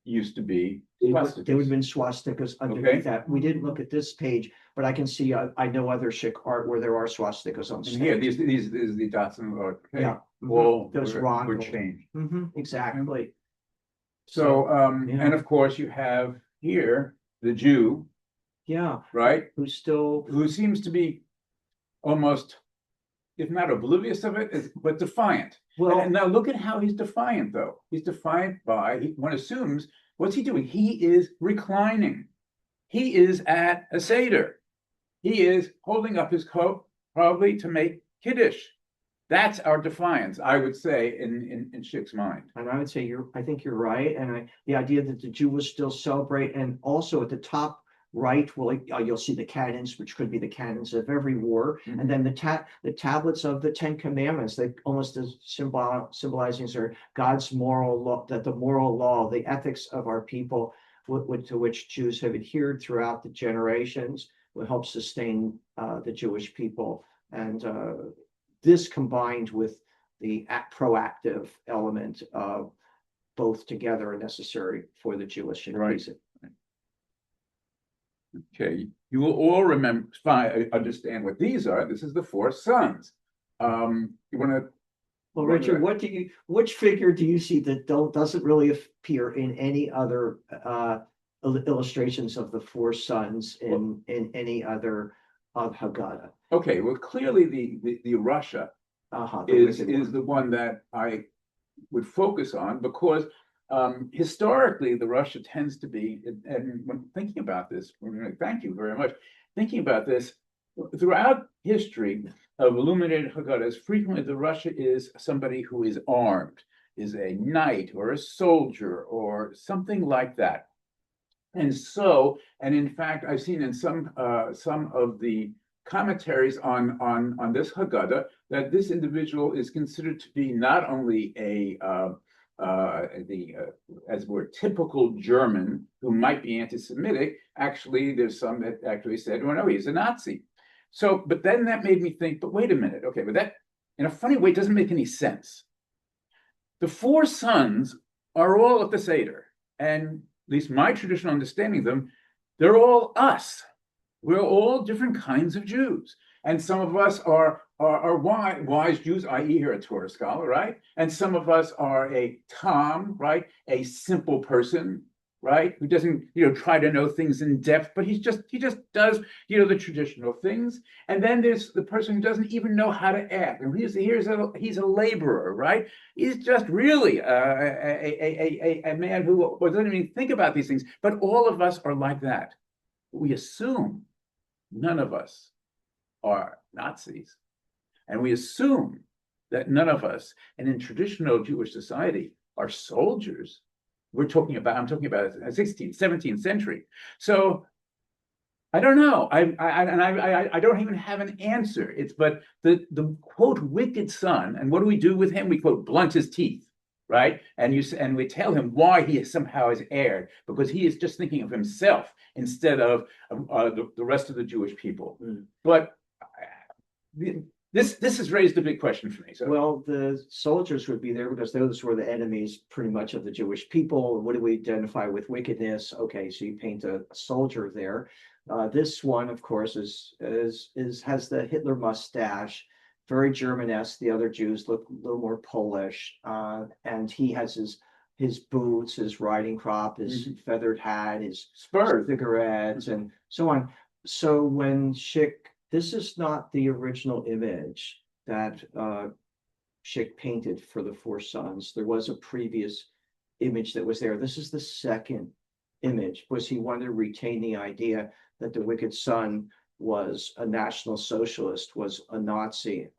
used to be swastikas. There would have been swastikas underneath that. We didn't look at this page, but I can see, I know other Szyk art where there are swastikas on And stage. here, these the dots in the okay. Yeah. All Those were wrong. changed. Exactly. So, Yeah. and of course you have here the Jew, Yeah, right? who Seems to be almost, if not oblivious of it, but defiant. well, And now look at how he's defiant, though. He's defiant one assumes, what's he doing? He is reclining. He is at a Seder. He is holding up his coat, probably to make Kiddush. That's our defiance, I would say, in Szyk's mind. and I would say I think you're right. And the idea that the Jew will still celebrate, and also at the top right, well, you'll see the canons, which could be the canons of every war, and then the tablets of the 10 Commandments, that almost as symbolizing God's moral law, that the moral law, the ethics of our people, to which Jews have adhered throughout the generations, will help sustain the Jewish people. And this combined with the proactive element of both together are necessary for the Jewish inclusive. Okay, you will all understand what these are. This is the 4 sons. You want to? Well, Richard, which figure do you see that doesn't really appear in any other illustrations of the 4 sons in any other of Haggadah? Okay, well, clearly the Russia is the one that I would focus on, because historically the Russia tends to be, and when thinking about this, thank you very much. Thinking about this, throughout history, of illuminated Haggadahs, frequently the Russia is somebody who is armed, is a knight or a soldier or something like that. And so, and in fact, I've seen in some of the commentaries on this Haggadah that this individual is considered to be not only as we're typical German who might be anti-Semitic. Actually, there's some that actually said, well, no, he's a Nazi. So, but then that made me think, but wait a minute, okay, but that in a funny way doesn't make any sense. The four sons are all at the Seder, and at least my traditional understanding of them, they're all us. We're all different kinds of Jews. And some of us are wise Jews, i.e. you're a Torah scholar, right? And some of us are a Tom, right? A simple person, right? Who doesn't, try to know things in depth, but he just does, the traditional things. And then there's the person who doesn't even know how to act. And he's a laborer, right? He's just really a man who doesn't even think about these things. But all of us are like that. We assume none of us are Nazis. And we assume that none of us, and in traditional Jewish society, are soldiers. I'm talking about the 16th, 17th century. So I don't know. I don't even have an answer. But the quote wicked son, and what do we do with him? We quote blunt his teeth, right? And we tell him why he somehow is erred, because he is just thinking of himself instead of the rest of the Jewish people. But this has raised a big question for me. So. Well, the soldiers would be there because those were the enemies pretty much of the Jewish people. What do we identify with wickedness? Okay, so you paint a soldier there. This one, of course, has the Hitler mustache, very Germanesque. The other Jews look a little more Polish, and he has his boots, his riding crop, his feathered hat, his spurs, cigarettes, and so on. So when Szyk, this is not the original image that Szyk painted for the four sons. There was a previous image that was there. This is the second image, because he wanted to retain the idea that the wicked son was a National Socialist, was a Nazi.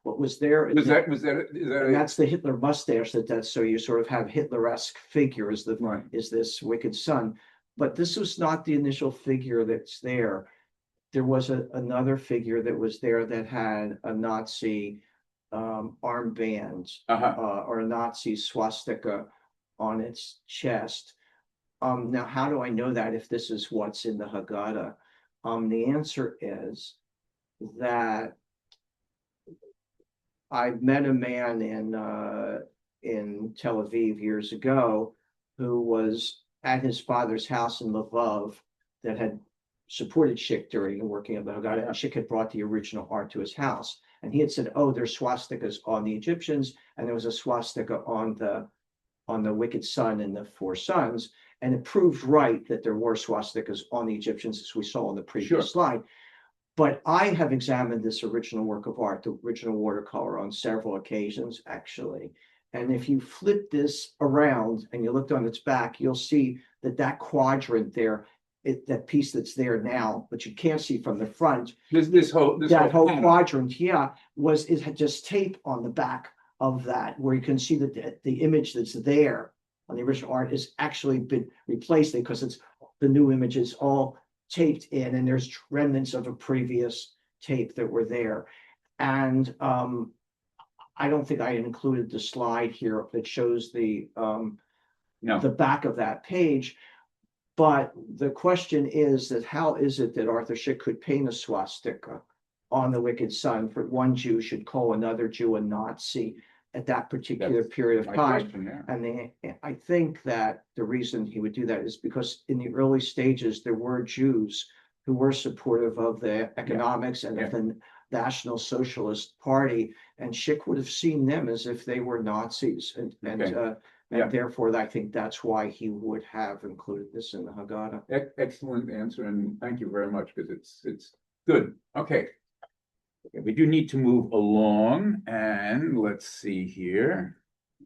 What was there? And that's the Hitler mustache. That's so you sort of have Hitler-esque figure is this wicked son. But this was not the initial figure that's there. There was another figure that was there that had a Nazi armband or a Nazi swastika on its chest. Now, how do I know that if this is what's in the Haggadah? The answer is that I met a man in Tel Aviv years ago who was at his father's house in Lvov that had supported Szyk during working on the Haggadah, and Szyk had brought the original art to his house. And he had said, oh, there's swastikas on the Egyptians, and there was a swastika on the wicked son and the four sons. And it proved right that there were swastikas on the Egyptians, as we saw on the previous slide. But I have examined this original work of art, the original watercolor, on several occasions, actually. And if you flip this around and you looked on its back, you'll see that quadrant there, that piece that's there now, but you can't see from the front. This whole quadrant, it had just tape on the back of that, where you can see that the image that's there on the original art has actually been replaced because the new image is all taped in, and there's remnants of a previous tape that were there. And I don't think I included the slide here that shows the back of that page. But the question is that how is it that Arthur Szyk could paint a swastika on the wicked son, for one Jew should call another Jew a Nazi at that particular period of time? And I think that the reason he would do that is because in the early stages, there were Jews who were supportive of the economics and of the National Socialist Party, and Szyk would have seen them as if they were Nazis. And therefore, I think that's why he would have included this in the Haggadah. Excellent answer, and thank you very much, because it's good. Okay, we do need to move along, and let's see here.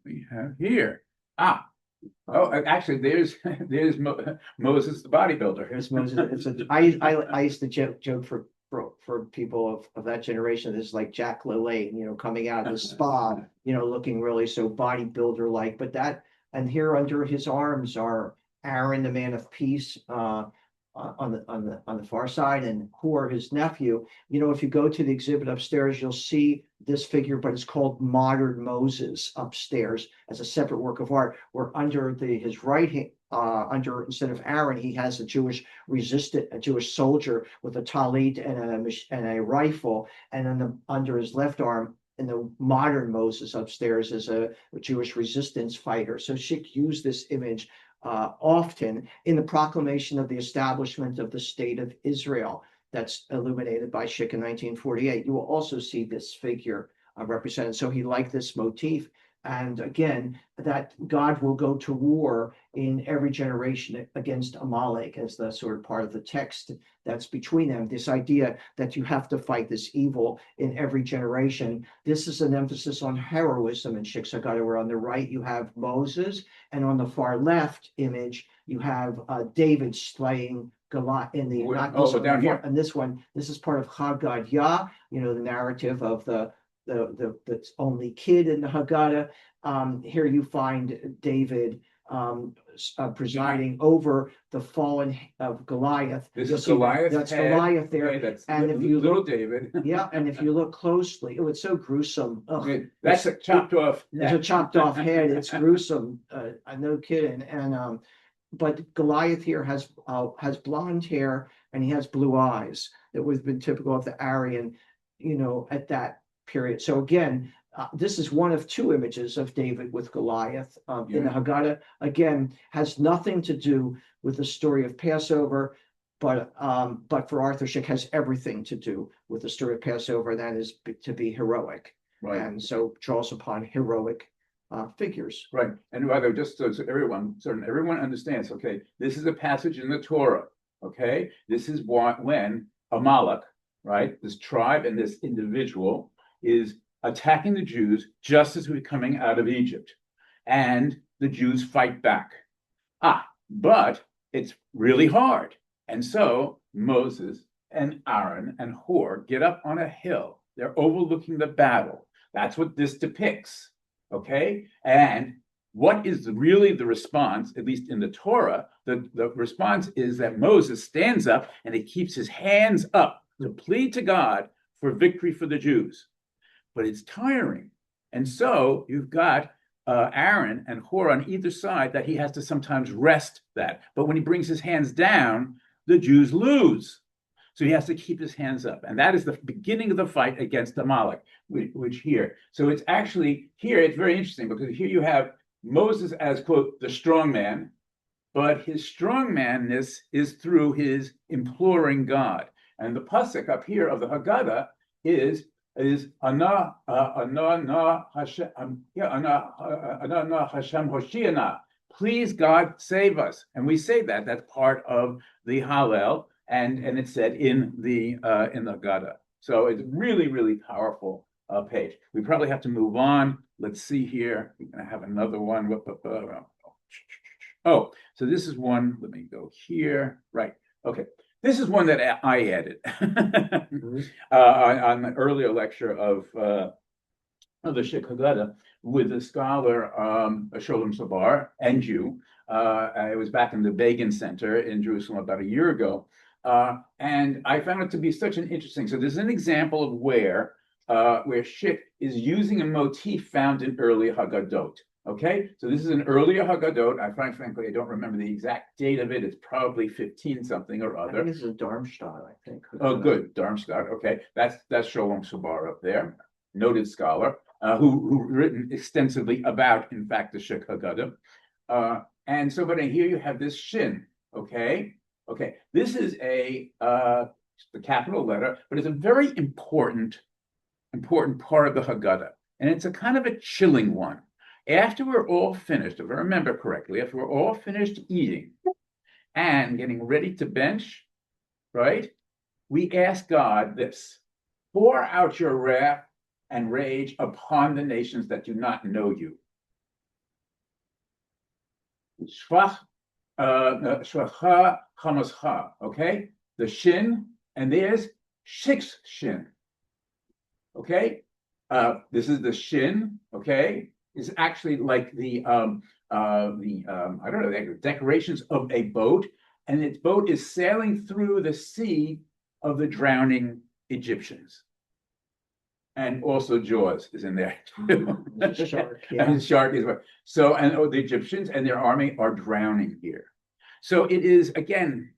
We have here. Actually, there's Moses the bodybuilder. There's Moses. I used to joke for for people of that generation, this is like Jack LaLanne, coming out of the spa, looking really so bodybuilder-like, but and here under his arms are Aaron, the man of peace, on the far side, and Hur, his nephew. If you go to the exhibit upstairs, you'll see this figure, but it's called Modern Moses upstairs as a separate work of art, where under his right hand, instead of Aaron, he has a Jewish soldier with a talit and a rifle, and then under his left arm, in the modern Moses upstairs, is a Jewish resistance fighter. So Szyk used this image often in the proclamation of the establishment of the state of Israel that's illuminated by Szyk in 1948. You will also see this figure represented. So he liked this motif. And again, that God will go to war in every generation against Amalek as the sort of part of the text that's between them. This idea that you have to fight this evil in every generation. This is an emphasis on heroism in Szyk Haggadah, where on the right you have Moses, and on the far left image you have David slaying Goliath in the down here. And this is part of Haggadah, the narrative of the only kid in the Haggadah. Here you find David presiding over the fallen of Goliath. This You'll is see Goliath. That's Goliath there. Okay, that's And if you little David. Yeah, and if you look closely, it's so gruesome. Ugh. That's a chopped off. It's a chopped off head. It's gruesome. No kidding. And but Goliath here has blonde hair and he has blue eyes. That would have been typical of the Aryan, at that period. So again, this is one of two images of David with Goliath in the Haggadah. Again, has nothing to do with the story of Passover, but for Arthur Szyk has everything to do with the story of Passover. That is to be heroic, Right. and so draws upon heroic figures. Right. And by the way, just so everyone understands, okay, this is a passage in the Torah. Okay, this is when Amalek, right, this tribe and this individual is attacking the Jews just as we're coming out of Egypt, and the Jews fight back. But it's really hard. And so Moses and Aaron and Hur get up on a hill. They're overlooking the battle. That's what this depicts. Okay. And what is really the response, at least in the Torah? The response is that Moses stands up and he keeps his hands up to plead to God for victory for the Jews. But it's tiring. And so you've got Aaron and Hur on either side that he has to sometimes rest that. But when he brings his hands down, the Jews lose. So he has to keep his hands up. And that is the beginning of the fight against Amalek, which here. So it's actually here, it's very interesting because here you have Moses as, quote, the strong man, but his strongmanness is through his imploring God. And the pasuk up here of the Haggadah is Ana Hashem Hoshiana. Please God save us. And we say that's part of the Hallel, and it's said in the Haggadah. So it's really, really powerful page. We probably have to move on. Let's see here. We're going to have another one. Oh, so this is one. Let me go here. Right. Okay. This is one that I added on the earlier lecture of the Szyk Haggadah with the scholar Sholem Sabar and Jew. I was back in the Begin Center in Jerusalem about a year ago, and I found it to be such an interesting. So this is an example of where Szyk is using a motif found in earlier Haggadot. Okay, so this is an earlier Haggadot. Frankly, I don't remember the exact date of it. It's probably 15 something or other. I think this is a Darmstadt, I think. Oh, good, Darmstadt. Okay, that's Sholem Sabar up there, noted scholar who written extensively about, in fact, the Szyk Haggadah. And so, but here you have this shin. Okay, this is the capital letter, but it's a very important part of the Haggadah, and it's a kind of a chilling one. After we're all finished, if I remember correctly, after we're all finished eating and getting ready to bench, right, we ask God this: pour out your wrath and rage upon the nations that do not know you. Shvach Chamascha, okay? The shin, and there's Szyk's shin. Okay, this is the shin. Okay, is actually like the I don't know, the decorations of a boat, and its boat is sailing through the sea of the drowning Egyptians. And also Jaws is in there too. The shark, And yeah. the shark is what. So, and the Egyptians and their army are drowning here. So it is, again,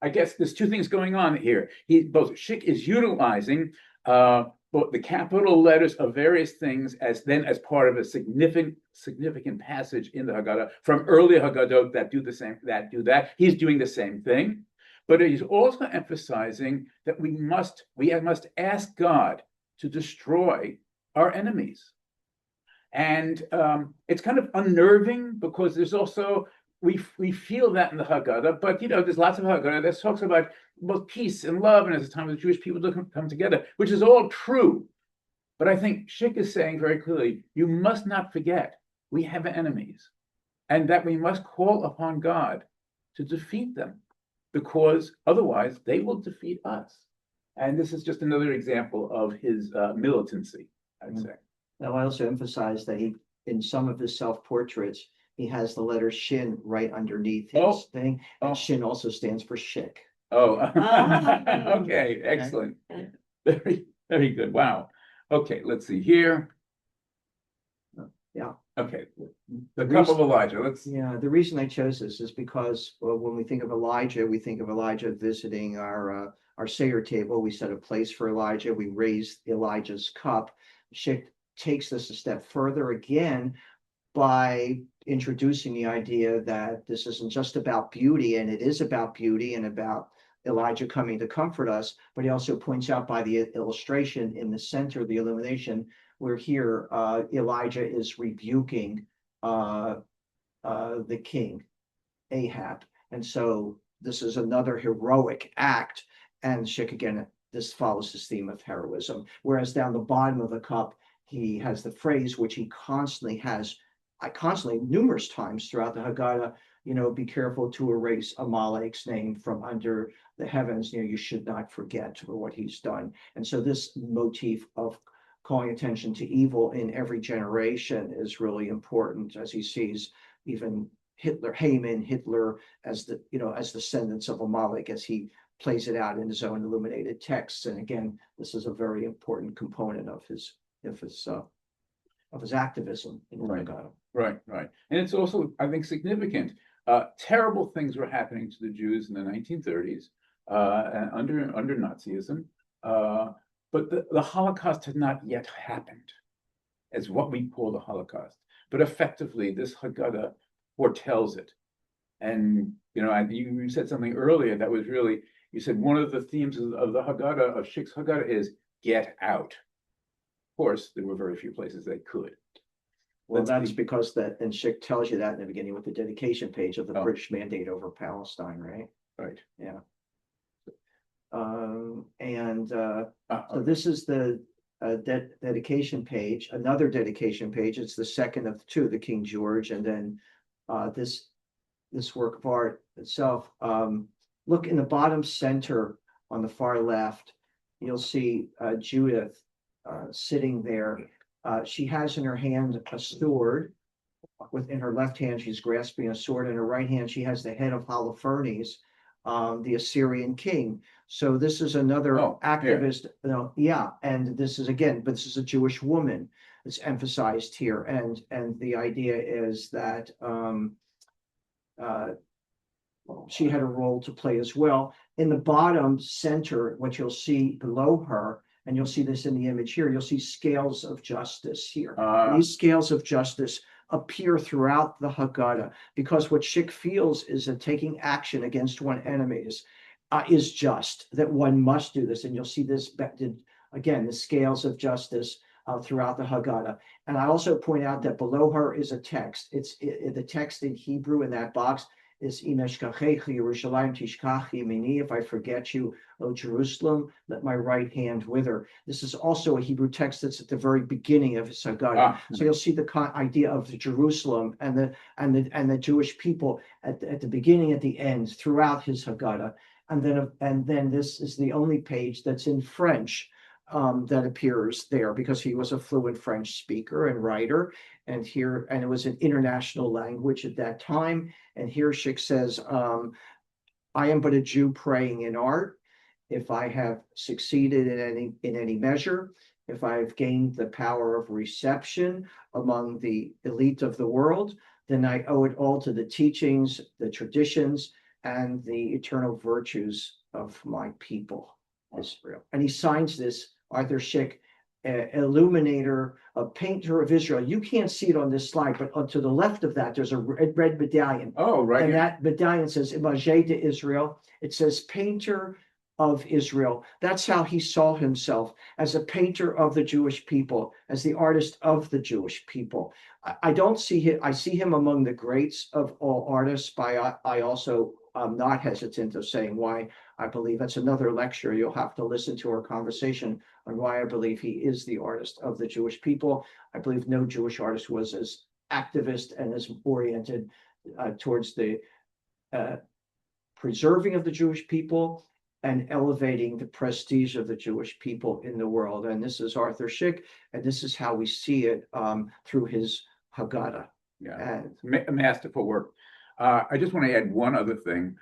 I guess there's two things going on here. Both Szyk is utilizing both the capital letters of various things as part of a significant passage in the Haggadah from early Haggadah that do the same, that do that. He's doing the same thing, but he's also emphasizing that we must ask God to destroy our enemies. And it's kind of unnerving because there's also, we feel that in the Haggadah, but there's lots of Haggadah that talks about both peace and love, and it's a time of the Jewish people to come together, which is all true. But I think Szyk is saying very clearly, you must not forget we have enemies, and that we must call upon God to defeat them, because otherwise they will defeat us. And this is just another example of his militancy, I'd say. Now, I also emphasize that in some of his self-portraits, he has the letter Shin right underneath his thing. And Shin also stands for Szyk. Oh, okay, excellent. Very, very good. Wow. Okay, let's see here. Yeah. Okay, the cup of Elijah. Yeah, the reason I chose this is because when we think of Elijah, we think of Elijah visiting our Seder table. We set a place for Elijah. We raise Elijah's cup. Szyk takes this a step further again by introducing the idea that this isn't just about beauty, and it is about beauty and about Elijah coming to comfort us, but he also points out by the illustration in the center of the illumination, where here Elijah is rebuking the king, Ahab. And so this is another heroic act. And Szyk, again, this follows his theme of heroism. Whereas down the bottom of the cup, he has the phrase which he constantly numerous times throughout the Haggadah, be careful to erase Amalek's name from under the heavens. You should not forget what he's done. And so this motif of calling attention to evil in every generation is really important, as he sees even Hitler as as descendants of Amalek, as he plays it out in his own illuminated texts. And again, this is a very important component of his activism in the Haggadah. Right. And it's also, I think, significant. Terrible things were happening to the Jews in the 1930s under Nazism. But the Holocaust had not yet happened as what we call the Holocaust. But effectively, this Haggadah foretells it. And, you said something earlier that was really, you said one of the themes of the Haggadah, of Szyk's Haggadah, is get out. Of course, there were very few places they could. Well, that's because and Szyk tells you that in the beginning with the dedication page of the British mandate over Palestine, right? Right. Yeah. So this is the dedication page, another dedication page. It's the second of two, the King George, and then this work of art itself. Look in the bottom center on the far left, you'll see Judith sitting there. She has in her hand a sword. In her left hand, she's grasping a sword. In her right hand, she has the head of Holofernes, the Assyrian king. So this is another activist. And this is this is a Jewish woman. It's emphasized here, and the idea is that she had a role to play as well. In the bottom center, what you'll see below her, and you'll see this in the image here, you'll see scales of justice here. These scales of justice appear throughout the Haggadah, because what Szyk feels is that taking action against one's enemies is just, that one must do this. And you'll see this, again, the scales of justice throughout the Haggadah. And I also point out that below her is a text. The text in Hebrew in that box is Im eshkachecha Yerushalayim tishkachi mini. If I forget you, O Jerusalem, let my right hand wither. This is also a Hebrew text that's at the very beginning of his Haggadah. So you'll see the idea of the Jerusalem and the Jewish people at the beginning, at the end, throughout his Haggadah. And then this is the only page that's in French that appears there because he was a fluent French speaker and writer. And it was an international language at that time. And here Szyk says, I am but a Jew praying in art. If I have succeeded in any measure, if I have gained the power of reception among the elite of the world, then I owe it all to the teachings, the traditions, and the eternal virtues of my people, Israel. And he signs this, Arthur Szyk, illuminator, a painter of Israel. You can't see it on this slide, but to the left of that, there's a red medallion. Oh, right. And here. that medallion says Image de Israel. It says painter of Israel. That's how he saw himself, as a painter of the Jewish people, as the artist of the Jewish people. I don't see him, I see him among the greats of all artists, but I also am not hesitant of saying why I believe. That's another lecture. You'll have to listen to our conversation on why I believe he is the artist of the Jewish people. I believe no Jewish artist was as activist and as oriented towards the preserving of the Jewish people and elevating the prestige of the Jewish people in the world. And this is Arthur Szyk, and this is how we see it through his Haggadah. Yeah, masterful work. I just want to add one other thing.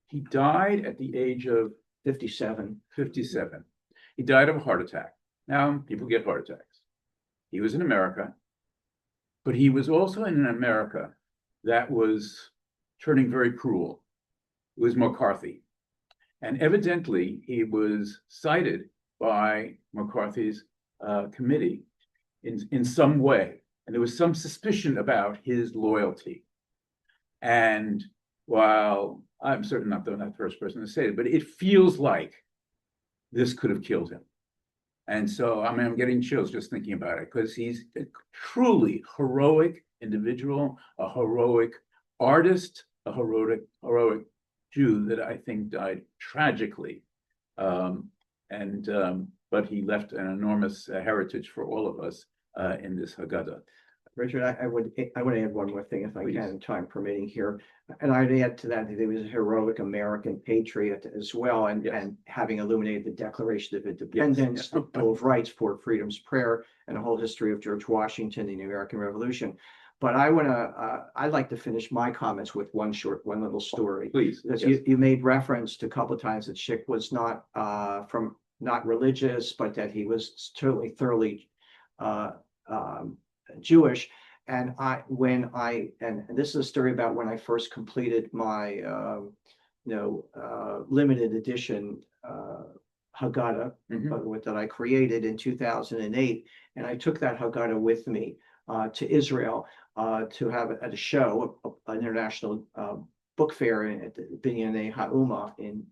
He died at the age of 57. 57. He died of a heart attack. Now, people get heart attacks. He was in America, but he was also in an America that was turning very cruel. It was McCarthy. And evidently, he was cited by McCarthy's committee in some way. And there was some suspicion about his loyalty. And while I'm certainly not the first person to say it, but it feels like this could have killed him. And so, I mean, I'm getting chills just thinking about it, because he's a truly heroic individual, a heroic artist, a heroic Jew that I think died tragically. But he left an enormous heritage for all of us in this Haggadah. Richard, I would add one more thing if I Please. can, time permitting here. And I'd add to that he was a heroic American patriot as well, and, Yes. and having illuminated the Declaration of Independence, the Bill of Rights, Fort Freedom's Prayer, and a whole history of George Washington and the American Revolution. But I'd like to finish my comments with one little story. Please. Because Yes. you made reference to a couple of times that Szyk was not religious, but that he was thoroughly Jewish. And this is a story about when I first completed my limited edition Haggadah that I created in 2008, and I took that Haggadah with me to Israel to have at a show, an international book fair at the Binyanei Ha'uma in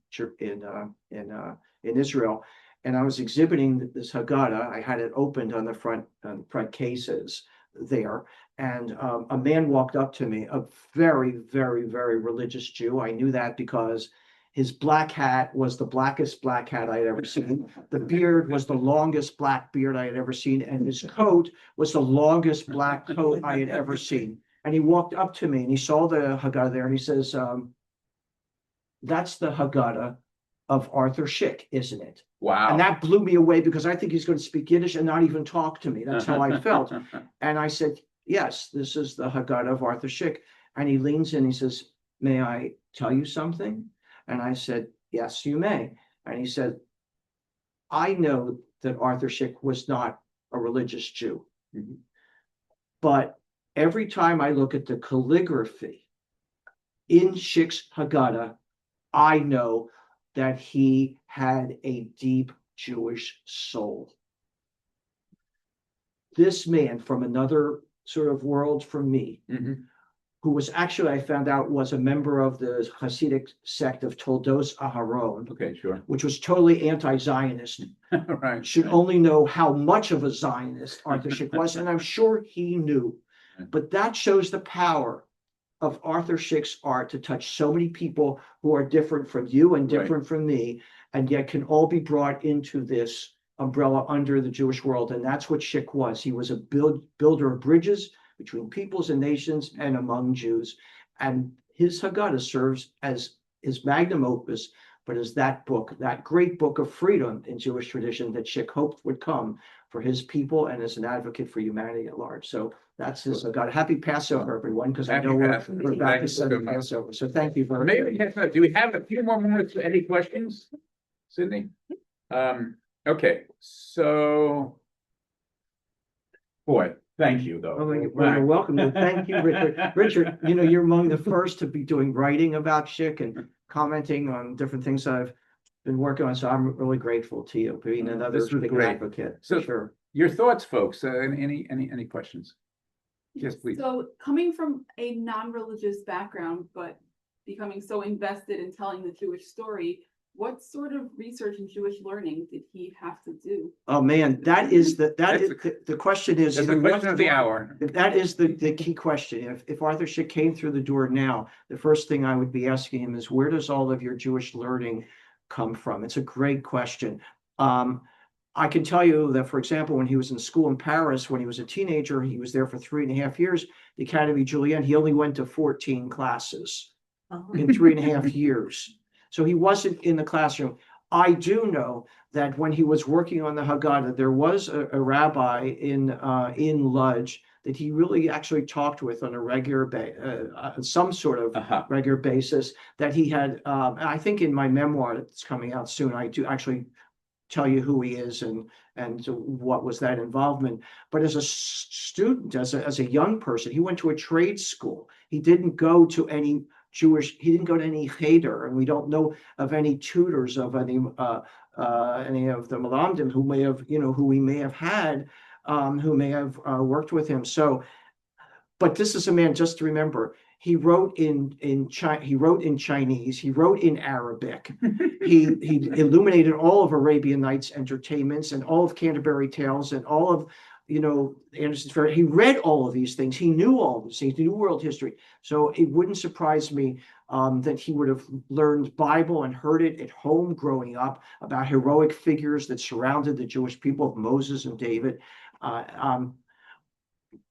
Israel. And I was exhibiting this Haggadah. I had it opened on the front cases there. And a man walked up to me, a very, very, very religious Jew. I knew that because his black hat was the blackest black hat I had ever seen. The beard was the longest black beard I had ever seen. And his coat was the longest black coat I had ever seen. And he walked up to me and he saw the Haggadah there and he says, that's the Haggadah of Arthur Szyk, isn't it? Wow. And that blew me away because I think he's going to speak Yiddish and not even talk to me. That's how I felt. And I said, yes, this is the Haggadah of Arthur Szyk. And he leans in, he says, may I tell you something? And I said, yes, you may. And he said, I know that Arthur Szyk was not a religious Jew. Mhm. But every time I look at the calligraphy in Szyk's Haggadah, I know that he had a deep Jewish soul. This man from another sort of world from me, who was actually, I found out, was a member of the Hasidic sect of Toldos Aharon, Okay, sure. which was totally anti-Zionist, Right. should only know how much of a Zionist Arthur Szyk was, and I'm sure he knew. But that shows the power of Arthur Szyk's art to touch so many people who are different from you and different from me, and yet can all be brought into this umbrella under the Jewish world. And that's what Szyk was. He was a builder of bridges between peoples and nations and among Jews. And his Haggadah serves as his magnum opus, but as that book, that great book of freedom in Jewish tradition that Szyk hoped would come for his people and as an advocate for humanity at large. So that's his. God, happy Passover, everyone, because I Happy know we're Passover. we're about Thank to you send so the much. Passover. So thank you very Maybe, much. do we have a few more minutes? Any questions, Sydney? Okay, so. Boy, thank you, though. Oh, you're welcome. And thank you, Richard. Richard, you know, you're among the first to be doing writing about Szyk and commenting on different things I've been working on. So I'm really grateful to you for being another This was big great. advocate. So- For sure. Your thoughts, folks, any questions? Yes, please. So coming from a non-religious background, but becoming so invested in telling the Jewish story, what sort of research in Jewish learning did he have to do? Oh, man, that is That's the question is. That's you the know, question of the hour. That is the key question. If Arthur Szyk came through the door now, the first thing I would be asking him is, where does all of your Jewish learning come from? It's a great question. I can tell you that, for example, when he was in school in Paris, when he was a teenager, he was there for 3.5 years, the Académie Julienne, he only went to 14 classes in 3.5 years. So he wasn't in the classroom. I do know that when he was working on the Haggadah, there was a rabbi in Lodz that he really actually talked with on a some sort of regular basis. That he had, I think in my memoir that's coming out soon, I do actually tell you who he is and what was that involvement. But as a student, as a young person, he went to a trade school. He didn't go to any he didn't go to any cheder, and we don't know of any tutors of any of the Malamdim who may have, who he may have had, who may have worked with him. So, but this is a man, just to remember, he wrote in Chinese, he wrote in Arabic, he illuminated all of Arabian Nights entertainments and all of Canterbury Tales and all of Anderson's Fair. He read all of these things. He knew all of these things. He knew world history. So it wouldn't surprise me that he would have learned Bible and heard it at home growing up about heroic figures that surrounded the Jewish people of Moses and David.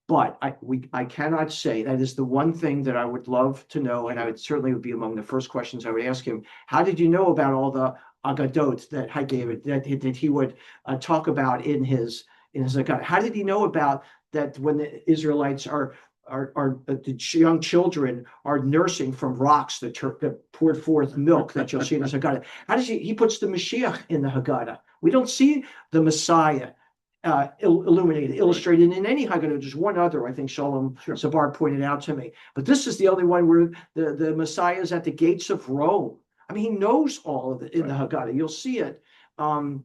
But I cannot say. That is the one thing that I would love to know, and I would certainly would be among the first questions I would ask him. How did you know about all the Aggadot that David that he would talk about in his Haggadah? How did he know about that when the Israelites are the young children are nursing from rocks that poured forth milk that you'll see in his Haggadah? How does he puts the Mashiach in the Haggadah? We don't see the Messiah illustrated in any Haggadah. There's one other, I think Shalom Sabar pointed out to me, but this is the only one where the Messiah is at the gates of Rome. I mean, he knows all of it in the Haggadah. You'll see it. So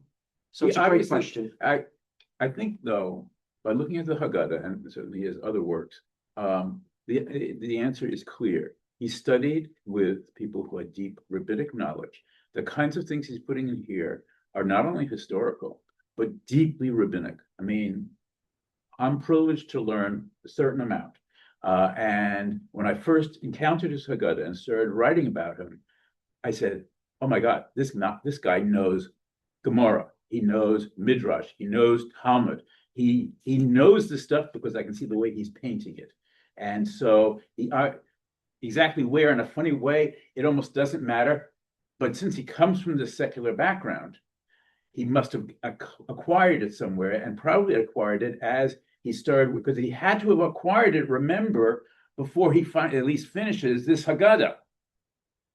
it's a great question. I think, though, by looking at the Haggadah and certainly his other works, the answer is clear. He studied with people who had deep rabbinic knowledge. The kinds of things he's putting in here are not only historical, but deeply rabbinic. I mean, I'm privileged to learn a certain amount. And when I first encountered his Haggadah and started writing about him, I said, oh my God, this guy knows Gemara. He knows Midrash. He knows Talmud. He knows the stuff because I can see the way he's painting it. And so exactly where, in a funny way, it almost doesn't matter. But since he comes from the secular background, he must have acquired it somewhere, and probably acquired it as he started, because he had to have acquired it, remember, before he at least finishes this Haggadah.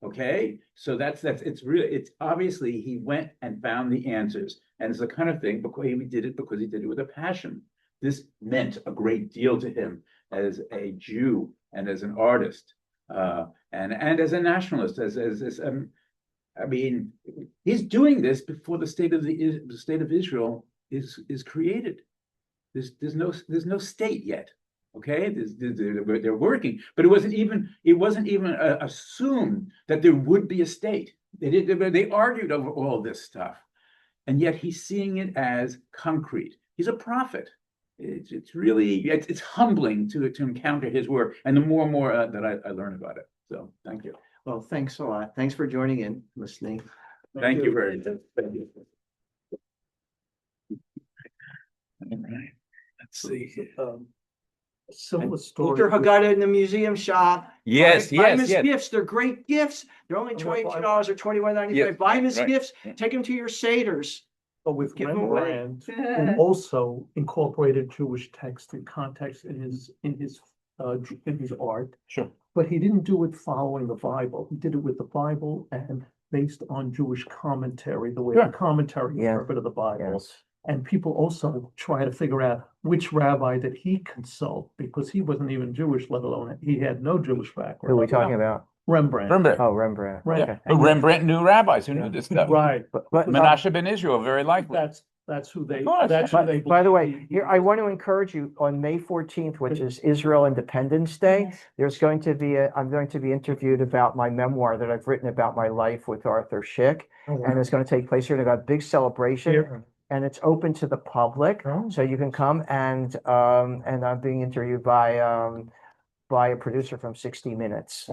Okay, so it's obviously he went and found the answers, and it's the kind of thing because he did it with a passion. This meant a great deal to him as a Jew and as an artist, and as a nationalist, I mean, he's doing this before the state of Israel is created. There's no state yet. Okay, they're working, but it wasn't even assumed that there would be a state. They argued over all this stuff, and yet he's seeing it as concrete. He's a prophet. It's really humbling to encounter his work, and the more and more that I learn about it. So thank you. Well, thanks a lot. Thanks for joining in, listening. Thank you very much. Thank you. All right. Let's see. Similar Book story. your with- Haggadah in the museum shop. Yes, Buy him yes, his yes. gifts. They're great gifts. They're only I'm gonna buy- $22 or $21.95. Buy him his right. gifts. Take him to your seders. But with Give 'em away. Rembrandt, who also incorporated Jewish text and context in his art. Sure. But he didn't do it following the Bible. He did it with the Bible and based on Jewish commentary, the way the Sure. commentary Yeah. interpreted the Bible. Yes. And people also try to figure out which rabbi did he consult, because he wasn't even Jewish, let alone, he had no Jewish Who are background. we talking about? Rembrandt. Rembrandt. Oh, Rembrandt. Right. Okay. But Rembrandt knew rabbis who knew Yeah. this stuff. Right, But Menashe ben Israel, very likely. that's who they, Of course. that's who they. by the way, believe. here, I want to encourage you on May 14th, which is Israel Independence Day. There's going to be I'm going to be interviewed about my memoir that I've written about my life with Arthur Szyk. And it's going to take place here. They've got a big celebration. Here. And it's open to the public, Oh. so you can come and I'm being interviewed by a producer from 60 Minutes.